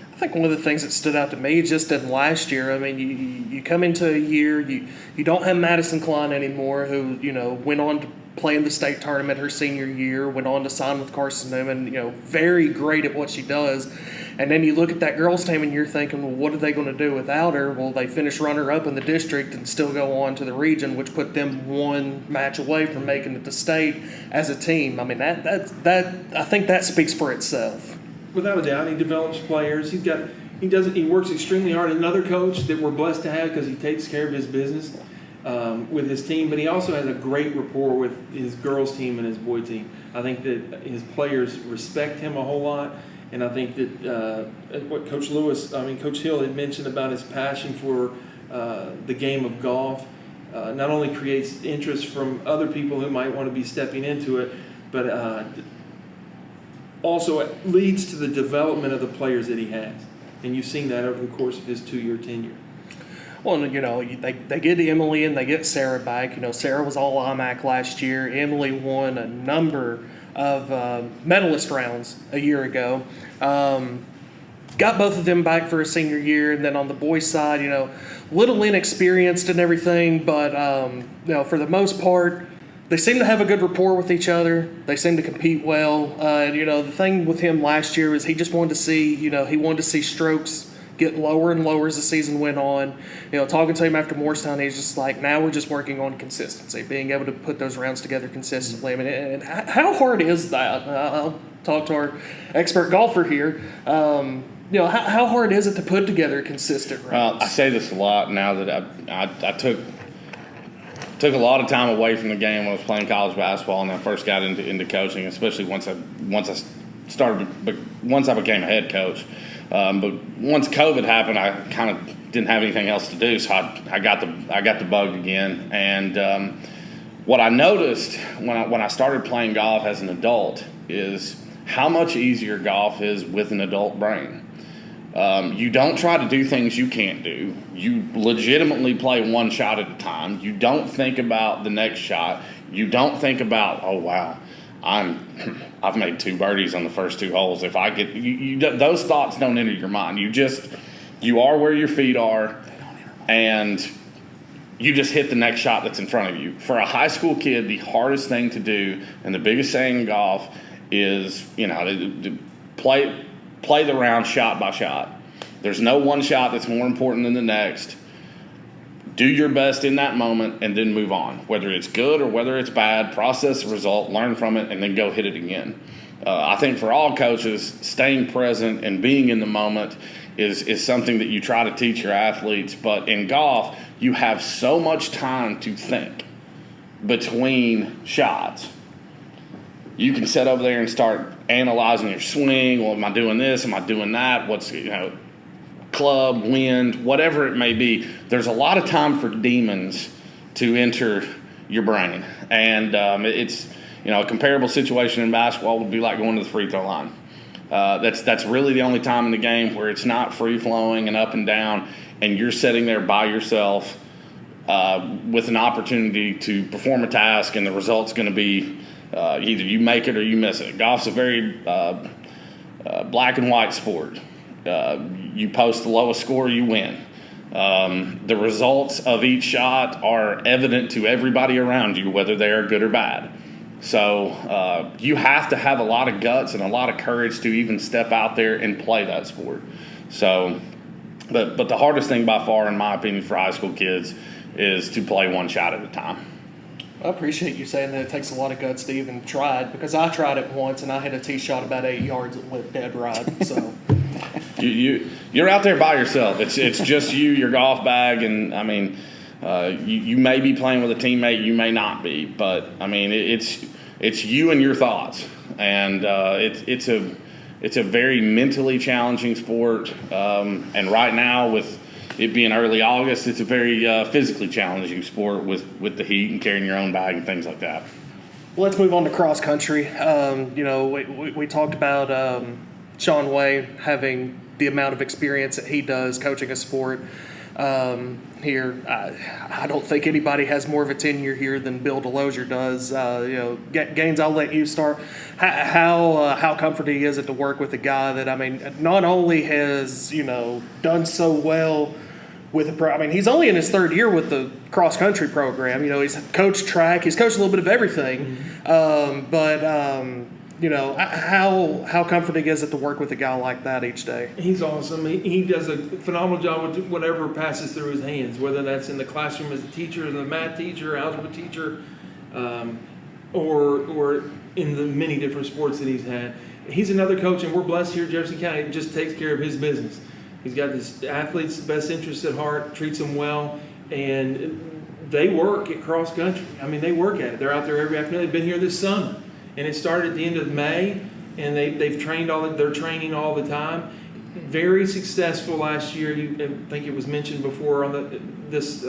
I think one of the things that stood out to me just in last year, I mean, you come into a year, you don't have Madison Klein anymore, who, went on to play in the state tournament her senior year, went on to sign with Carson Newman, very great at what she does. And then you look at that girls' team and you're thinking, well, what are they going to do without her? Well, they finish runner-up in the district and still go on to the region, which put them one match away from making it to state as a team. I mean, that I think that speaks for itself. Without a doubt, he develops players. He works extremely hard. Another coach that we're blessed to have because he takes care of his business with his team, but he also has a great rapport with his girls' team and his boy team. I think that his players respect him a whole lot, and I think that what Coach Hill had mentioned about his passion for the game of golf not only creates interest from other people who might want to be stepping into it, but also it leads to the development of the players that he has. And you've seen that over the course of his 2-year tenure. Well, they get Emily and they get Sarah back. Sarah was all IMAC last year. Emily won a number of medalist rounds a year ago. Got both of them back for a senior year. And then on the boys' side, little inexperienced and everything, but, for the most part, they seem to have a good rapport with each other. They seem to compete well. The thing with him last year was he just wanted to see, he wanted to see strokes get lower and lower as the season went on. Talking to him after Morristown, he's just like, now we're just working on consistency, being able to put those rounds together consistently. I mean, and how hard is that? I'll talk to our expert golfer here. How hard is it to put together consistent rounds? I say this a lot now that I took a lot of time away from the game when I was playing college basketball, and I first got into coaching, especially once I became a head coach. But once COVID happened, I kind of didn't have anything else to do, so I got the bug again. And what I noticed when I started playing golf as an adult is how much easier golf is with an adult brain. You don't try to do things you can't do. You legitimately play one shot at a time. You don't think about the next shot. You don't think about, oh wow, I've made 2 birdies on the first 2 holes. If I get those thoughts don't enter your mind. You are where your feet are, and you just hit the next shot that's in front of you. For a high school kid, the hardest thing to do, and the biggest saying in golf is, to play the round shot by shot. There's no one shot that's more important than the next. Do your best in that moment and then move on. Whether it's good or whether it's bad, process the result, learn from it, and then go hit it again. I think for all coaches, staying present and being in the moment is something that you try to teach your athletes. But in golf, you have so much time to think between shots. You can sit over there and start analyzing your swing. Well, am I doing this? Am I doing that? What's, club, wind, whatever it may be. There's a lot of time for demons to enter your brain. And it's, a comparable situation in basketball would be like going to the free throw line. That's really the only time in the game where it's not free-flowing and up and down, and you're sitting there by yourself with an opportunity to perform a task, and the result's going to be either you make it or you miss it. Golf's a very black and white sport. You post the lowest score, you win. The results of each shot are evident to everybody around you, whether they are good or bad. So you have to have a lot of guts and a lot of courage to even step out there and play that sport. So, but the hardest thing by far, in my opinion, for high school kids is to play one shot at a time. I appreciate you saying that it takes a lot of guts to even try it, because I tried it once and I hit a tee shot about 8 yards and went dead right. So you're out there by yourself. It's just you, your golf bag, and I mean, you may be playing with a teammate, you may not be, but I mean, it's you and your thoughts, and it's a very mentally challenging sport, and right now with it being early August, it's a very physically challenging sport with the heat and carrying your own bag and things like that. Well, let's move on to cross country. We talked about Sean Way having the amount of experience that he does coaching a sport here. I don't think anybody has more of a tenure here than Bill Delosier does. Gaines, I'll let you start. How comforting is it to work with a guy that, I mean, not only has done so well with he's only in his 3rd year with the cross country program. He's coached track, he's coached a little bit of everything, but how comforting is it to work with a guy like that each day? He's awesome. He does a phenomenal job with whatever passes through his hands, whether that's in the classroom as a teacher, as a math teacher, algebra teacher, or in the many different sports that he's had. He's another coach, and we're blessed here at Jefferson County. He just takes care of his business. He's got his athletes' best interests at heart, treats them well, and they work at cross country. I mean, they work at it. They're out there every afternoon. They've been here this summer. And it started at the end of May, and they've trained they're training all the time. Very successful last year. I think it was mentioned before on this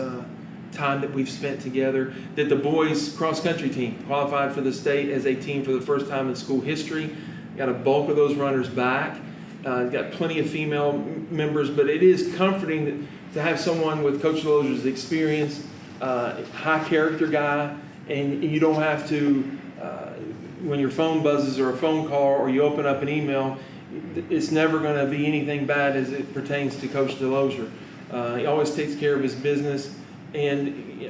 time that we've spent together that the boys cross country team qualified for the state as a team for the first time in school history. Got a bulk of those runners back. Got plenty of female members, but it is comforting to have someone with Coach Lozer's experience, high character guy, and you don't have to. When your phone buzzes or a phone call or you open up an email, it's never going to be anything bad as it pertains to Coach DeLozier. He always takes care of his business, and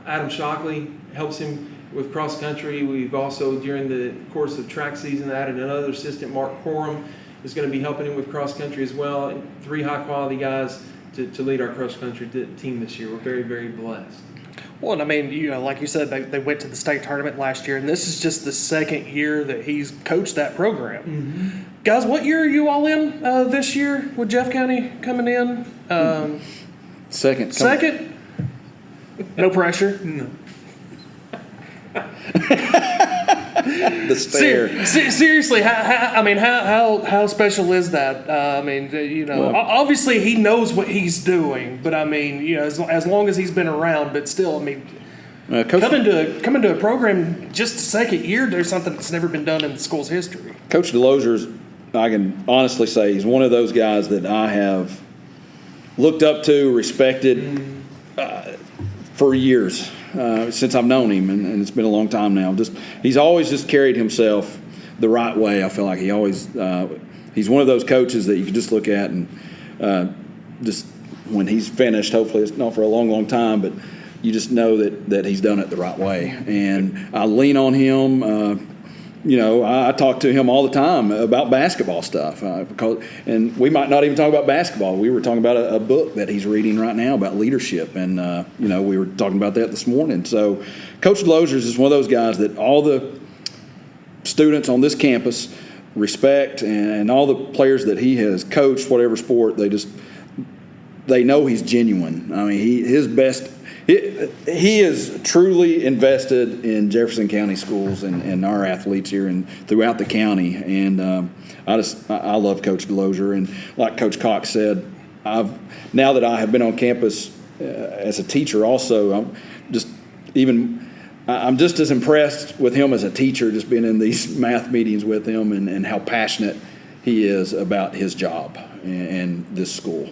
Adam Shockley helps him with cross country. We've also, during the course of track season, added another assistant. Mark Corum is going to be helping him with cross country as well, and 3 high quality guys to lead our cross country team this year. We're very, very blessed. Well, and I mean, like you said, they went to the state tournament last year, and this is just the second year that he's coached that program. Mm-hmm. Guys, what year are you all in this year with Jeff County coming in? Second. Second? No pressure? No. The stare. Seriously, how special is that? Well, obviously he knows what he's doing, but I mean, as long as he's been around, but still, I mean, coming to a program just the second year, there's something that's never been done in the school's history. Coach DeLozer's, I can honestly say, he's one of those guys that I have looked up to, respected for years. Since I've known him, and it's been a long time now. He's always just carried himself the right way. I feel like he's one of those coaches that you can just look at and just when he's finished, hopefully it's not for a long, long time, but you just know that he's done it the right way. And I lean on him. I talk to him all the time about basketball stuff and we might not even talk about basketball. We were talking about a book that he's reading right now about leadership, and we were talking about that this morning. So Coach DeLozer's is one of those guys that all the students on this campus respect, and all the players that he has coached, whatever sport, they know he's genuine. I mean, he is truly invested in Jefferson County schools and our athletes here and throughout the county. And I love Coach DeLozier. And like Coach Cox said, now that I have been on campus as a teacher also, I'm just as impressed with him as a teacher, just being in these math meetings with him and how passionate he is about his job and this school.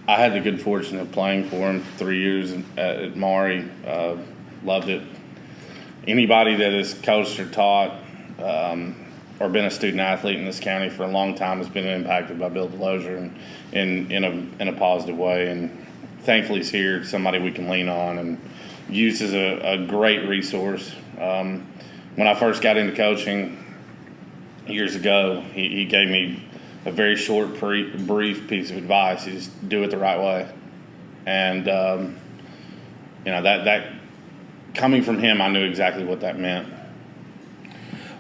I had the good fortune of playing for him for 3 years at Maury. Loved it. Anybody that has coached or taught or been a student athlete in this county for a long time has been impacted by Bill DeLozier in a positive way. And thankfully he's here, somebody we can lean on and use as a great resource. When I first got into coaching years ago, he gave me a very short, brief piece of advice. You just do it the right way. And, that coming from him, I knew exactly what that meant.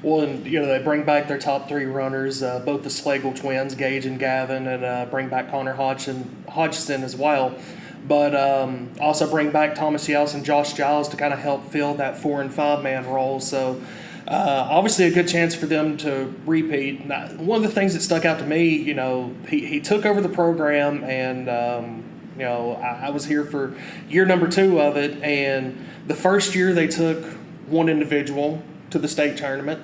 Well, and, they bring back their top 3 runners, both the Slagle twins, Gage and Gavin, and bring back Connor Hodgson as well. But also bring back Thomas Yells and Josh Giles to kind of help fill that 4 and 5 man role. So, obviously a good chance for them to repeat. Now, one of the things that stuck out to me, he took over the program, and I was here for year number 2 of it, and the first year they took one individual to the state tournament,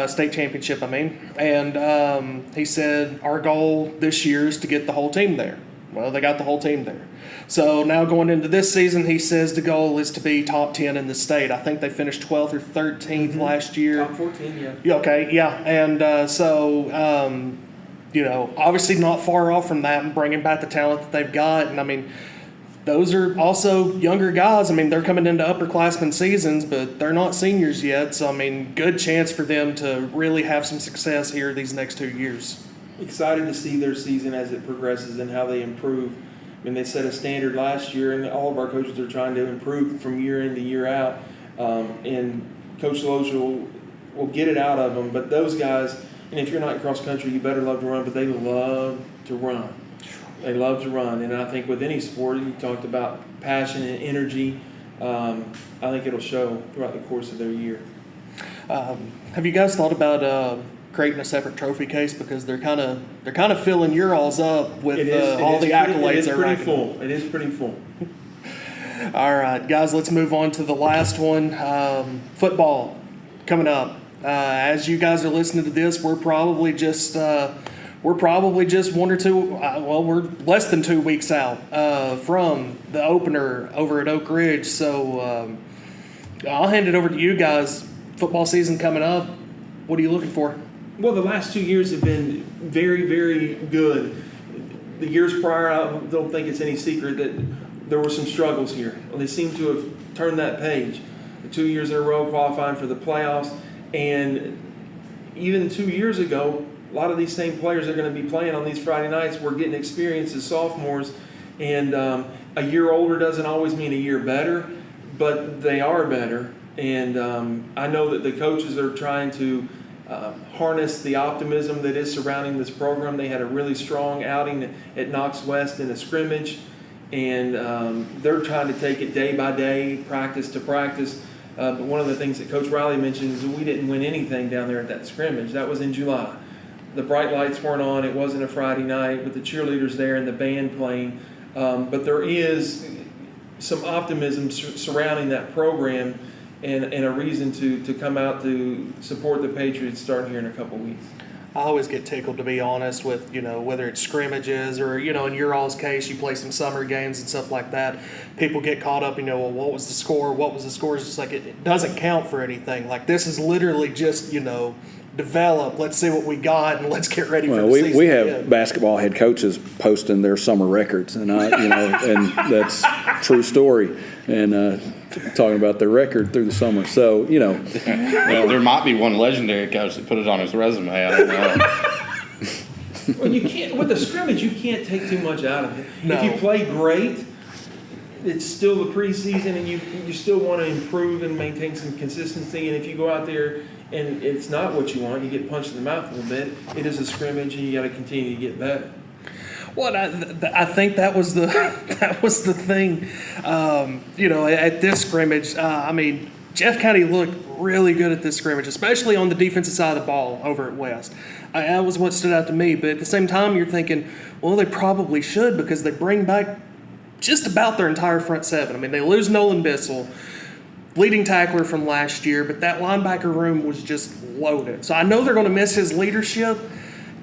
state championship, and he said, our goal this year is to get the whole team there. Well, they got the whole team there. So now going into this season, he says the goal is to be top 10 in the state. I think they finished 12th or 13th last year. Top 14, yeah. Okay, yeah. And obviously not far off from that and bringing back the talent that they've got. And, those are also younger guys. I mean, they're coming into upperclassmen seasons, but they're not seniors yet. So, I mean, good chance for them to really have some success here these next 2 years. Excited to see their season as it progresses and how they improve. I mean, they set a standard last year, and all of our coaches are trying to improve from year in to year out. And Coach Lozier will get it out of them. But those guys, and if you're not in cross country, you better love to run, but they love to run. They love to run. And I think with any sport, you talked about passion and energy. I think it'll show throughout the course of their year. Have you guys thought about creating a separate trophy case, because they're kind of filling your alls up with all the accolades they're racking? It is pretty full. All right, guys, let's move on to the last one. Football coming up. As you guys are listening to this, we're probably just 1 or 2. We're less than 2 weeks out from the opener over at Oak Ridge. So I'll hand it over to you guys. Football season coming up. What are you looking for? Well, the last 2 years have been very, very good. The years prior, I don't think it's any secret that there were some struggles here. Well, they seem to have turned that page. The 2 years in a row qualifying for the playoffs, and even 2 years ago, a lot of these same players are going to be playing on these Friday nights. We're getting experience as sophomores, and a year older doesn't always mean a year better, but they are better. And I know that the coaches are trying to harness the optimism that is surrounding this program. They had a really strong outing at Knox West in a scrimmage, and they're trying to take it day by day, practice to practice. But one of the things that Coach Riley mentioned is we didn't win anything down there at that scrimmage. That was in July. The bright lights weren't on. It wasn't a Friday night with the cheerleaders there and the band playing. But there is some optimism surrounding that program, and a reason to come out to support the Patriots starting here in a couple weeks. I always get tickled, to be honest, with, whether it's scrimmages or, in your all's case, you play some summer games and stuff like that. People get caught up, well, what was the score? What was the score? It's just like it doesn't count for anything. Like, this is literally just, develop. Let's see what we got, and let's get ready for the season. We have basketball head coaches posting their summer records, and and that's true story. And talking about their record through the summer. So, Well, there might be one legendary coach that put it on his resume. I don't know. Well, you can't, with a scrimmage, you can't take too much out of it. No. If you play great, it's still the preseason, and you still want to improve and maintain some consistency. And if you go out there and it's not what you want, you get punched in the mouth a little bit. It is a scrimmage, and you got to continue to get better. Well, I think that was the thing, at this scrimmage. Jeff County looked really good at this scrimmage, especially on the defensive side of the ball over at West. That was what stood out to me. But at the same time, you're thinking, well, they probably should, because they bring back just about their entire front seven. They lose Nolan Bissell, leading tackler from last year, but that linebacker room was just loaded. So I know they're going to miss his leadership.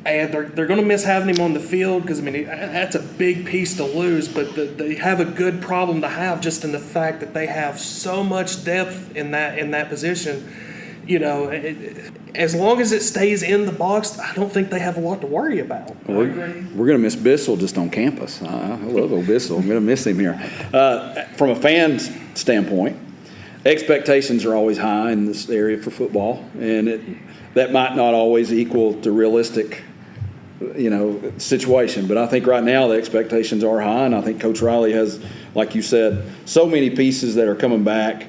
And they're going to miss having him on the field, because, that's a big piece to lose. But they have a good problem to have, just in the fact that they have so much depth in that position. As long as it stays in the box, I don't think they have a lot to worry about. We're going to miss Bissell just on campus. I love old Bissell. I'm going to miss him here. From a fan's standpoint, expectations are always high in this area for football, and that might not always equal to realistic situation. But I think right now the expectations are high, and I think Coach Riley has, like you said, so many pieces that are coming back.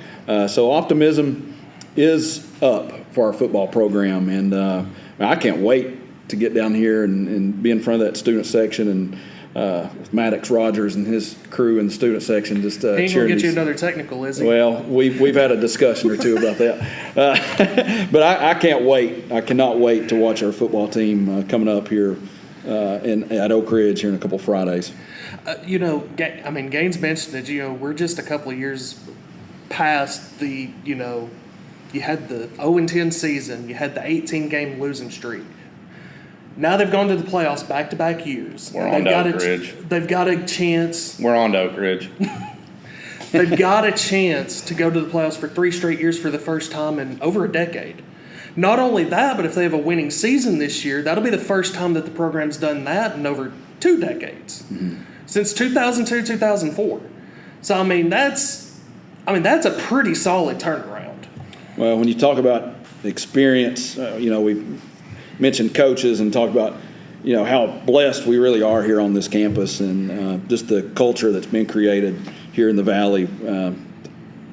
So optimism is up for our football program, and I can't wait to get down here and be in front of that student section and Maddox Rogers and his crew in the student section just he ain't gonna cheering. Get you another technical, is he? Well, we've had a discussion or two about that, but I can't wait. I cannot wait to watch our football team coming up here at Oak Ridge here in a couple Fridays. Gaines mentioned that we're just a couple of years past the you had the 0-10 season, you had the 18-game losing streak. Now they've gone to the playoffs back-to-back years. We're on to Oak Ridge. They've got a chance. We're on to Oak Ridge. They've got a chance to go to the playoffs for 3 straight years for the first time in over a decade. Not only that, but if they have a winning season this year, that'll be the first time that the program's done that in over 2 decades. Mm-hmm. Since 2002, 2004. So I mean that's a pretty solid turnaround. Well, when you talk about experience, we've mentioned coaches and talked about, how blessed we really are here on this campus and just the culture that's been created here in the Valley.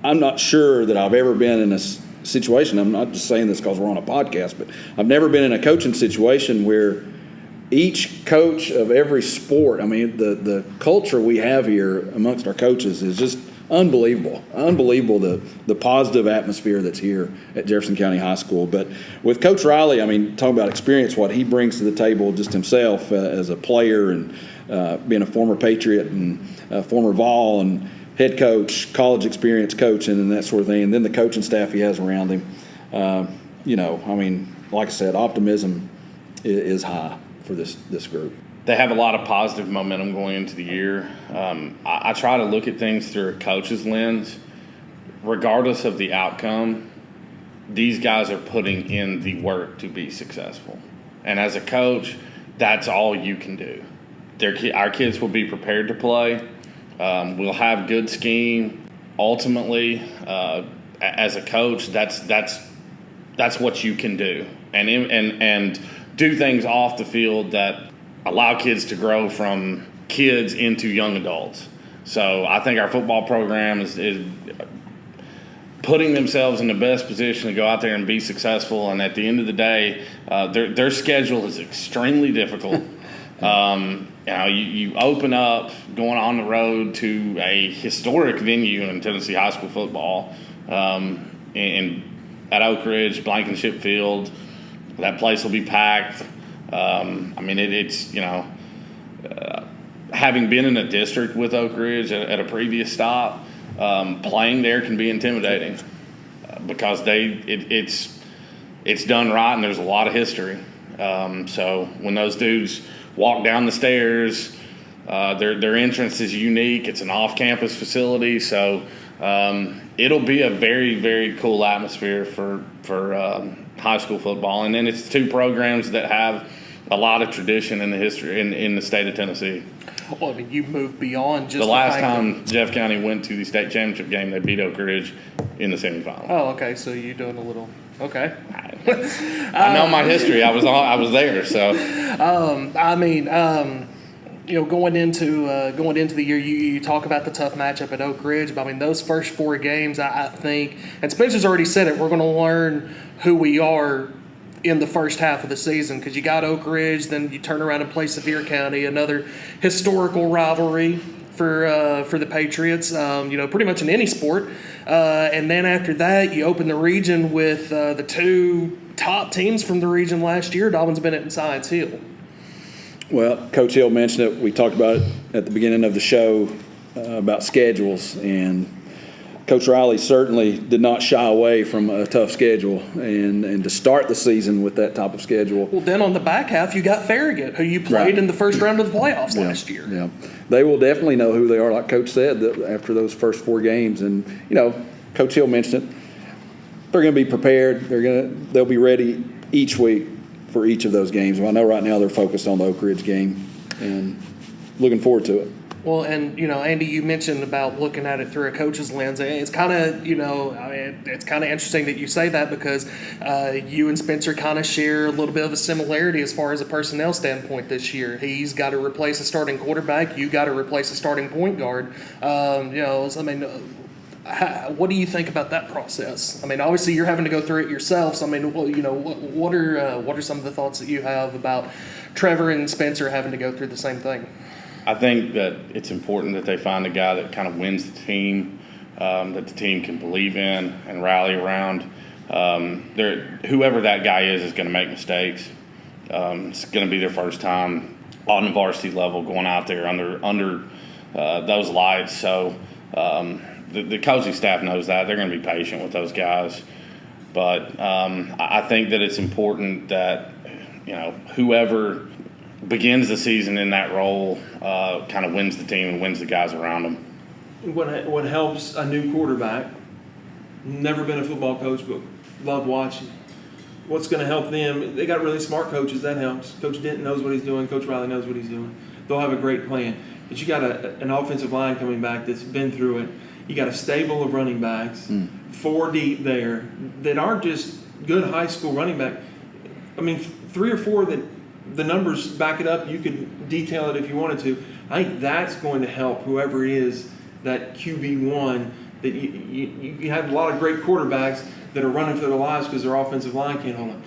I'm not sure that I've ever been in a situation, I'm not just saying this because we're on a podcast, but I've never been in a coaching situation where each coach of every sport, the culture we have here amongst our coaches is just unbelievable the positive atmosphere that's here at Jefferson County High School. But with Coach Riley, talking about experience, what he brings to the table just himself as a player and being a former Patriot and former Vol and head coach, college experience coaching and that sort of thing, and then the coaching staff he has around him. Like I said, optimism is high for this group. They have a lot of positive momentum going into the year. I try to look at things through a coach's lens. Regardless of the outcome, these guys are putting in the work to be successful. And as a coach, that's all you can do. Our kids will be prepared to play. We'll have good scheme. Ultimately, as a coach, that's what you can do, and do things off the field that allow kids to grow from kids into young adults. So I think our football program is putting themselves in the best position to go out there and be successful. And at the end of the day, their schedule is extremely difficult. You open up going on the road to a historic venue in Tennessee high school football, at Oak Ridge, Blankenship Field. That place will be packed. Having been in a district with Oak Ridge at a previous stop, playing there can be intimidating because it's done right and there's a lot of history. So when those dudes walk down the stairs, their entrance is unique. It's an off-campus facility, so it'll be a very, very cool atmosphere for high school football. And then it's two programs that have a lot of tradition in the history in the state of Tennessee. Well, you move beyond just the last time Jeff County went to the state championship game, they beat Oak Ridge in the semifinal. Oh, okay. So you're doing a little. Okay. I know my history. I was there. So. Going into the year, you talk about the tough matchup at Oak Ridge. But those first four games, I think, and Spencer's already said it. We're going to learn who we are in the first half of the season because you got Oak Ridge, then you turn around and play Sevier County, another historical rivalry for the Patriots. Pretty much in any sport, and then after that, you open the region with the two top teams from the region last year, Dobyns-Bennett and Science Hill. Well, Coach Hill mentioned it. We talked about it at the beginning of the show about schedules, and Coach Riley certainly did not shy away from a tough schedule and to start the season with that type of schedule. Well, then on the back half, you got Farragut, who you played in the first round of the playoffs last year. Yeah, they will definitely know who they are, like Coach said, after those first four games. And, Coach Hill mentioned it. They're going to be prepared. They'll be ready each week for each of those games. Well, I know right now they're focused on the Oak Ridge game and looking forward to it. Well, and, Andy, you mentioned about looking at it through a coach's lens. It's kind of, it's kind of interesting that you say that because you and Spencer kind of share a little bit of a similarity as far as a personnel standpoint this year. He's got to replace a starting quarterback. You got to replace a starting point guard. What do you think about that process? Obviously you're having to go through it yourself. So, what are some of the thoughts that you have about Trevor and Spencer having to go through the same thing? I think that it's important that they find a guy that kind of wins the team, that the team can believe in and rally around. Whoever that guy is going to make mistakes. It's going to be their first time on the varsity level going out there under those lights. So the coaching staff knows that. They're going to be patient with those guys. But I think that it's important that, whoever begins the season in that role kind of wins the team and wins the guys around them. What helps a new quarterback, never been a football coach, but love watching. What's going to help them, they got really smart coaches, that helps. Coach Denton knows what he's doing. Coach Riley knows what he's doing. they'll have a great plan. But you got an offensive line coming back that's been through it. You got a stable of running backs, 4 deep there, that aren't just good high school running back. I mean, 3 or 4 that the numbers back it up. You could detail it if you wanted to. I think that's going to help whoever is that QB1. That you have a lot of great quarterbacks that are running for their lives because their offensive line can't hold them.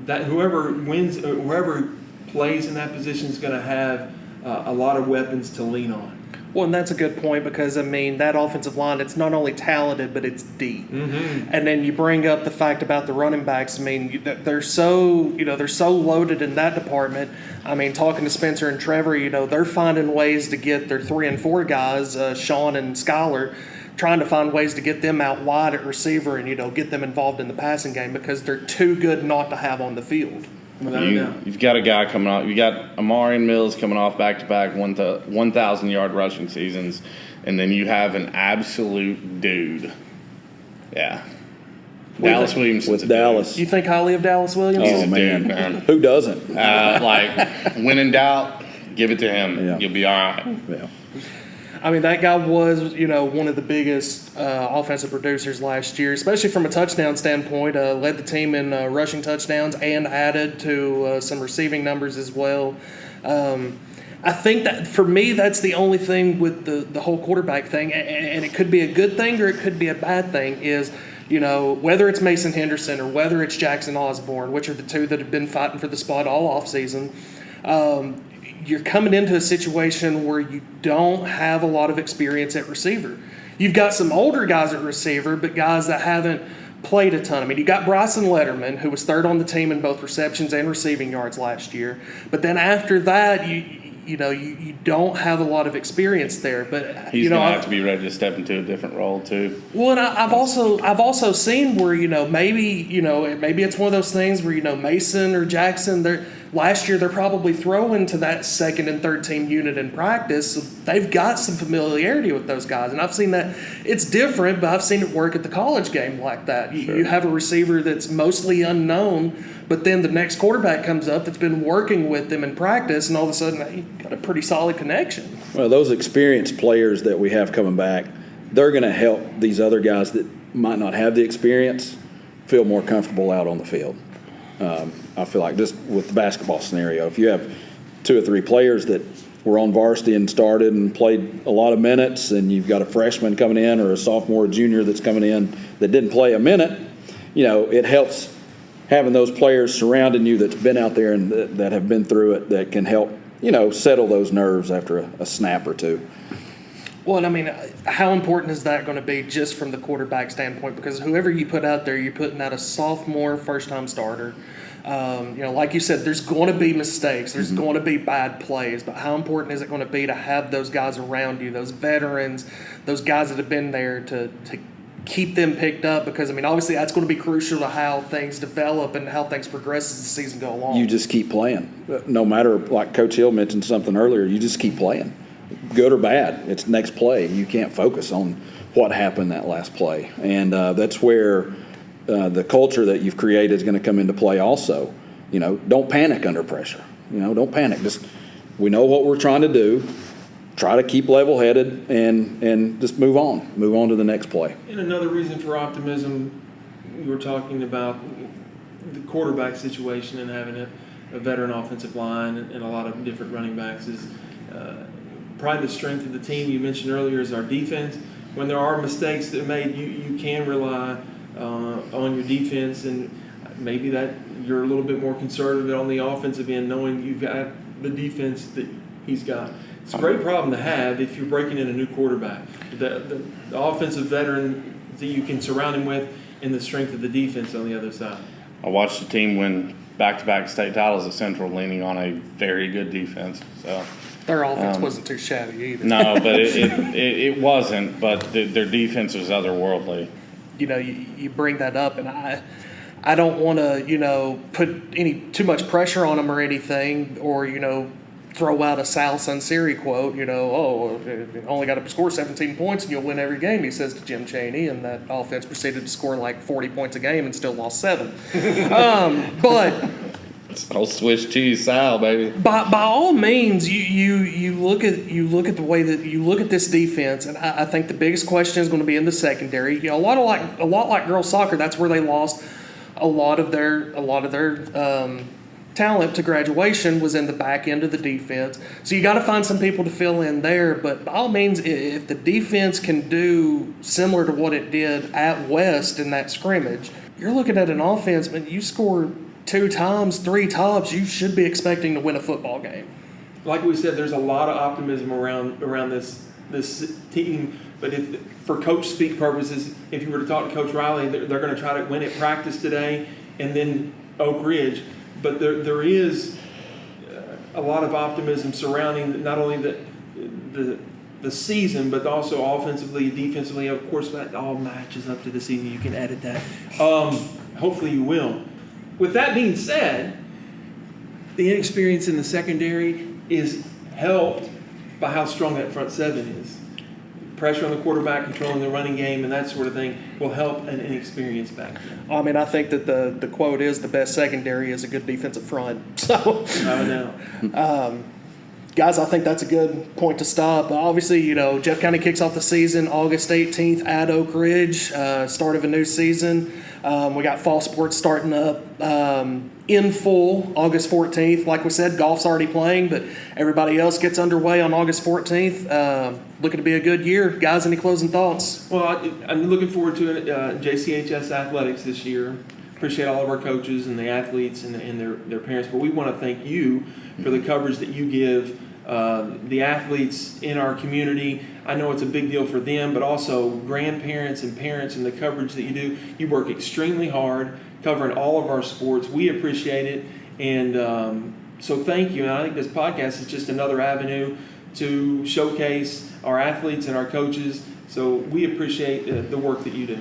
That whoever wins, whoever plays in that position is going to have a lot of weapons to lean on. Well, and that's a good point because, I mean, that offensive line, it's not only talented, but it's deep. Mm-hmm. And then you bring up the fact about the running backs. I mean, they're so loaded in that department. I mean, talking to Spencer and Trevor, they're finding ways to get their 3 and 4 guys, Sean and Skylar, trying to find ways to get them out wide at receiver and, get them involved in the passing game because they're too good not to have on the field. You've got a guy coming off. You got Amari and Mills coming off back-to-back 1,000-yard rushing seasons, and then you have an absolute dude. Yeah, Dallas Williams with Dallas. You think highly of Dallas Williams? He's Oh a man. dude, man. Who doesn't? When in doubt, give it to him. Yeah. You'll be all right. Yeah. I mean, that guy was, one of the biggest offensive producers last year, especially from a touchdown standpoint. Led the team in rushing touchdowns and added to some receiving numbers as well. I think that, for me, that's the only thing with the whole quarterback thing, and it could be a good thing or it could be a bad thing, is, whether it's Mason Henderson or whether it's Jackson Osborne, which are the two that have been fighting for the spot all offseason, you're coming into a situation where you don't have a lot of experience at receiver. You've got some older guys at receiver, but guys that haven't played a ton. I mean, you got Bryson Letterman, who was 3rd on the team in both receptions and receiving yards last year. But then after that, you don't have a lot of experience there. But He's going to have to be ready to step into a different role too. Well, and I've also seen where maybe it's one of those things where Mason or Jackson, last year they're probably throwing to that 2nd and 3rd team unit in practice. So they've got some familiarity with those guys, and I've seen that. It's different, but I've seen it work at the college game like that. Sure. You have a receiver that's mostly unknown, but then the next quarterback comes up that's been working with them in practice, and all of a sudden you've got a pretty solid connection. Well, those experienced players that we have coming back, they're going to help these other guys that might not have the experience feel more comfortable out on the field. I feel like just with the basketball scenario, if you have 2 or 3 players that were on varsity and started and played a lot of minutes, and you've got a freshman coming in or a sophomore or junior that's coming in that didn't play a minute, it helps having those players surrounding you that's been out there and that have been through it, that can help, settle those nerves after a snap or 2. Well, and I mean, how important is that going to be just from the quarterback standpoint? Because whoever you put out there, you're putting out a sophomore first-time starter. Like you said, there's going to be mistakes. There's going to be bad plays. But how important is it going to be to have those guys around you, those veterans, those guys that have been there to keep them picked up? Because, I mean, obviously that's going to be crucial to how things develop and how things progress as the season go along. You just keep playing. No matter, like Coach Hill mentioned something earlier, you just keep playing. Good or bad, it's next play. You can't focus on what happened that last play. And that's where the culture that you've created is going to come into play also. Don't panic under pressure. Don't panic. We know what we're trying to do. Try to keep level-headed and just move on. Move on to the next play. And another reason for optimism, we were talking about the quarterback situation and having a veteran offensive line and a lot of different running backs is probably the strength of the team. You mentioned earlier is our defense. When there are mistakes that are made, you can rely on your defense, and maybe that you're a little bit more conservative on the offensive end, knowing you've got the defense that he's got. It's a great problem to have if you're breaking in a new quarterback. The offensive veteran that you can surround him with, and the strength of the defense on the other side. I watched the team win back-to-back state titles at Central, leaning on a very good defense. So Their offense wasn't too shabby either. no, but it wasn't. But their defense was otherworldly. You bring that up, and I don't want to put too much pressure on them or anything, or throw out a Sal Sunseri quote, you only got to score 17 points and you'll win every game, he says to Jim Chaney, and that offense proceeded to score like 40 points a game and still lost 7. But Old Swiss cheese style, baby. By all means, you look at the way that you look at this defense, and I think the biggest question is going to be in the secondary. You know, a lot like girls soccer. That's where they lost a lot of their talent to graduation was in the back end of the defense. So you got to find some people to fill in there. But by all means, if the defense can do similar to what it did at West in that scrimmage, you're looking at an offense. But you score 2 times, 3 tops, you should be expecting to win a football game. Like we said, there's a lot of optimism around this team. But if for coach speak purposes, if you were to talk to Coach Riley, they're going to try to win at practice today and then Oak Ridge. But there is a lot of optimism surrounding not only the season, but also offensively, defensively. Of course, that all matches up to the season. You can edit that. Hopefully you will. With that being said, the inexperience in the secondary is helped by how strong that front seven is. Pressure on the quarterback, controlling the running game, and that sort of thing will help an inexperienced back end. I mean, I think that the quote is the best secondary is a good defensive front. So, I know. guys, I think that's a good point to stop. Obviously, you know, Jeff County kicks off the season August 18th at Oak Ridge, start of a new season. We got fall sports starting up in full August 14th. Like we said, golf's already playing, but everybody else gets underway on August 14th. Looking to be a good year. Guys, any closing thoughts? Well, I'm looking forward to JCHS athletics this year. Appreciate all of our coaches and the athletes and their parents, but we want to thank you for the coverage that you give the athletes in our community. I know it's a big deal for them, but also grandparents and parents and the coverage that you do. You work extremely hard covering all of our sports. We appreciate it, and so thank you. And I think this podcast is just another avenue to showcase our athletes and our coaches. So we appreciate the work that you do.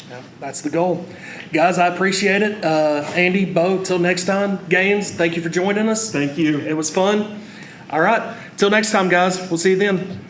Yeah, that's the goal. Guys, I appreciate it. Andy, Bo, till next time. Gaines, thank you for joining us. Thank you. It was fun. All right. Till next time, guys. We'll see you then.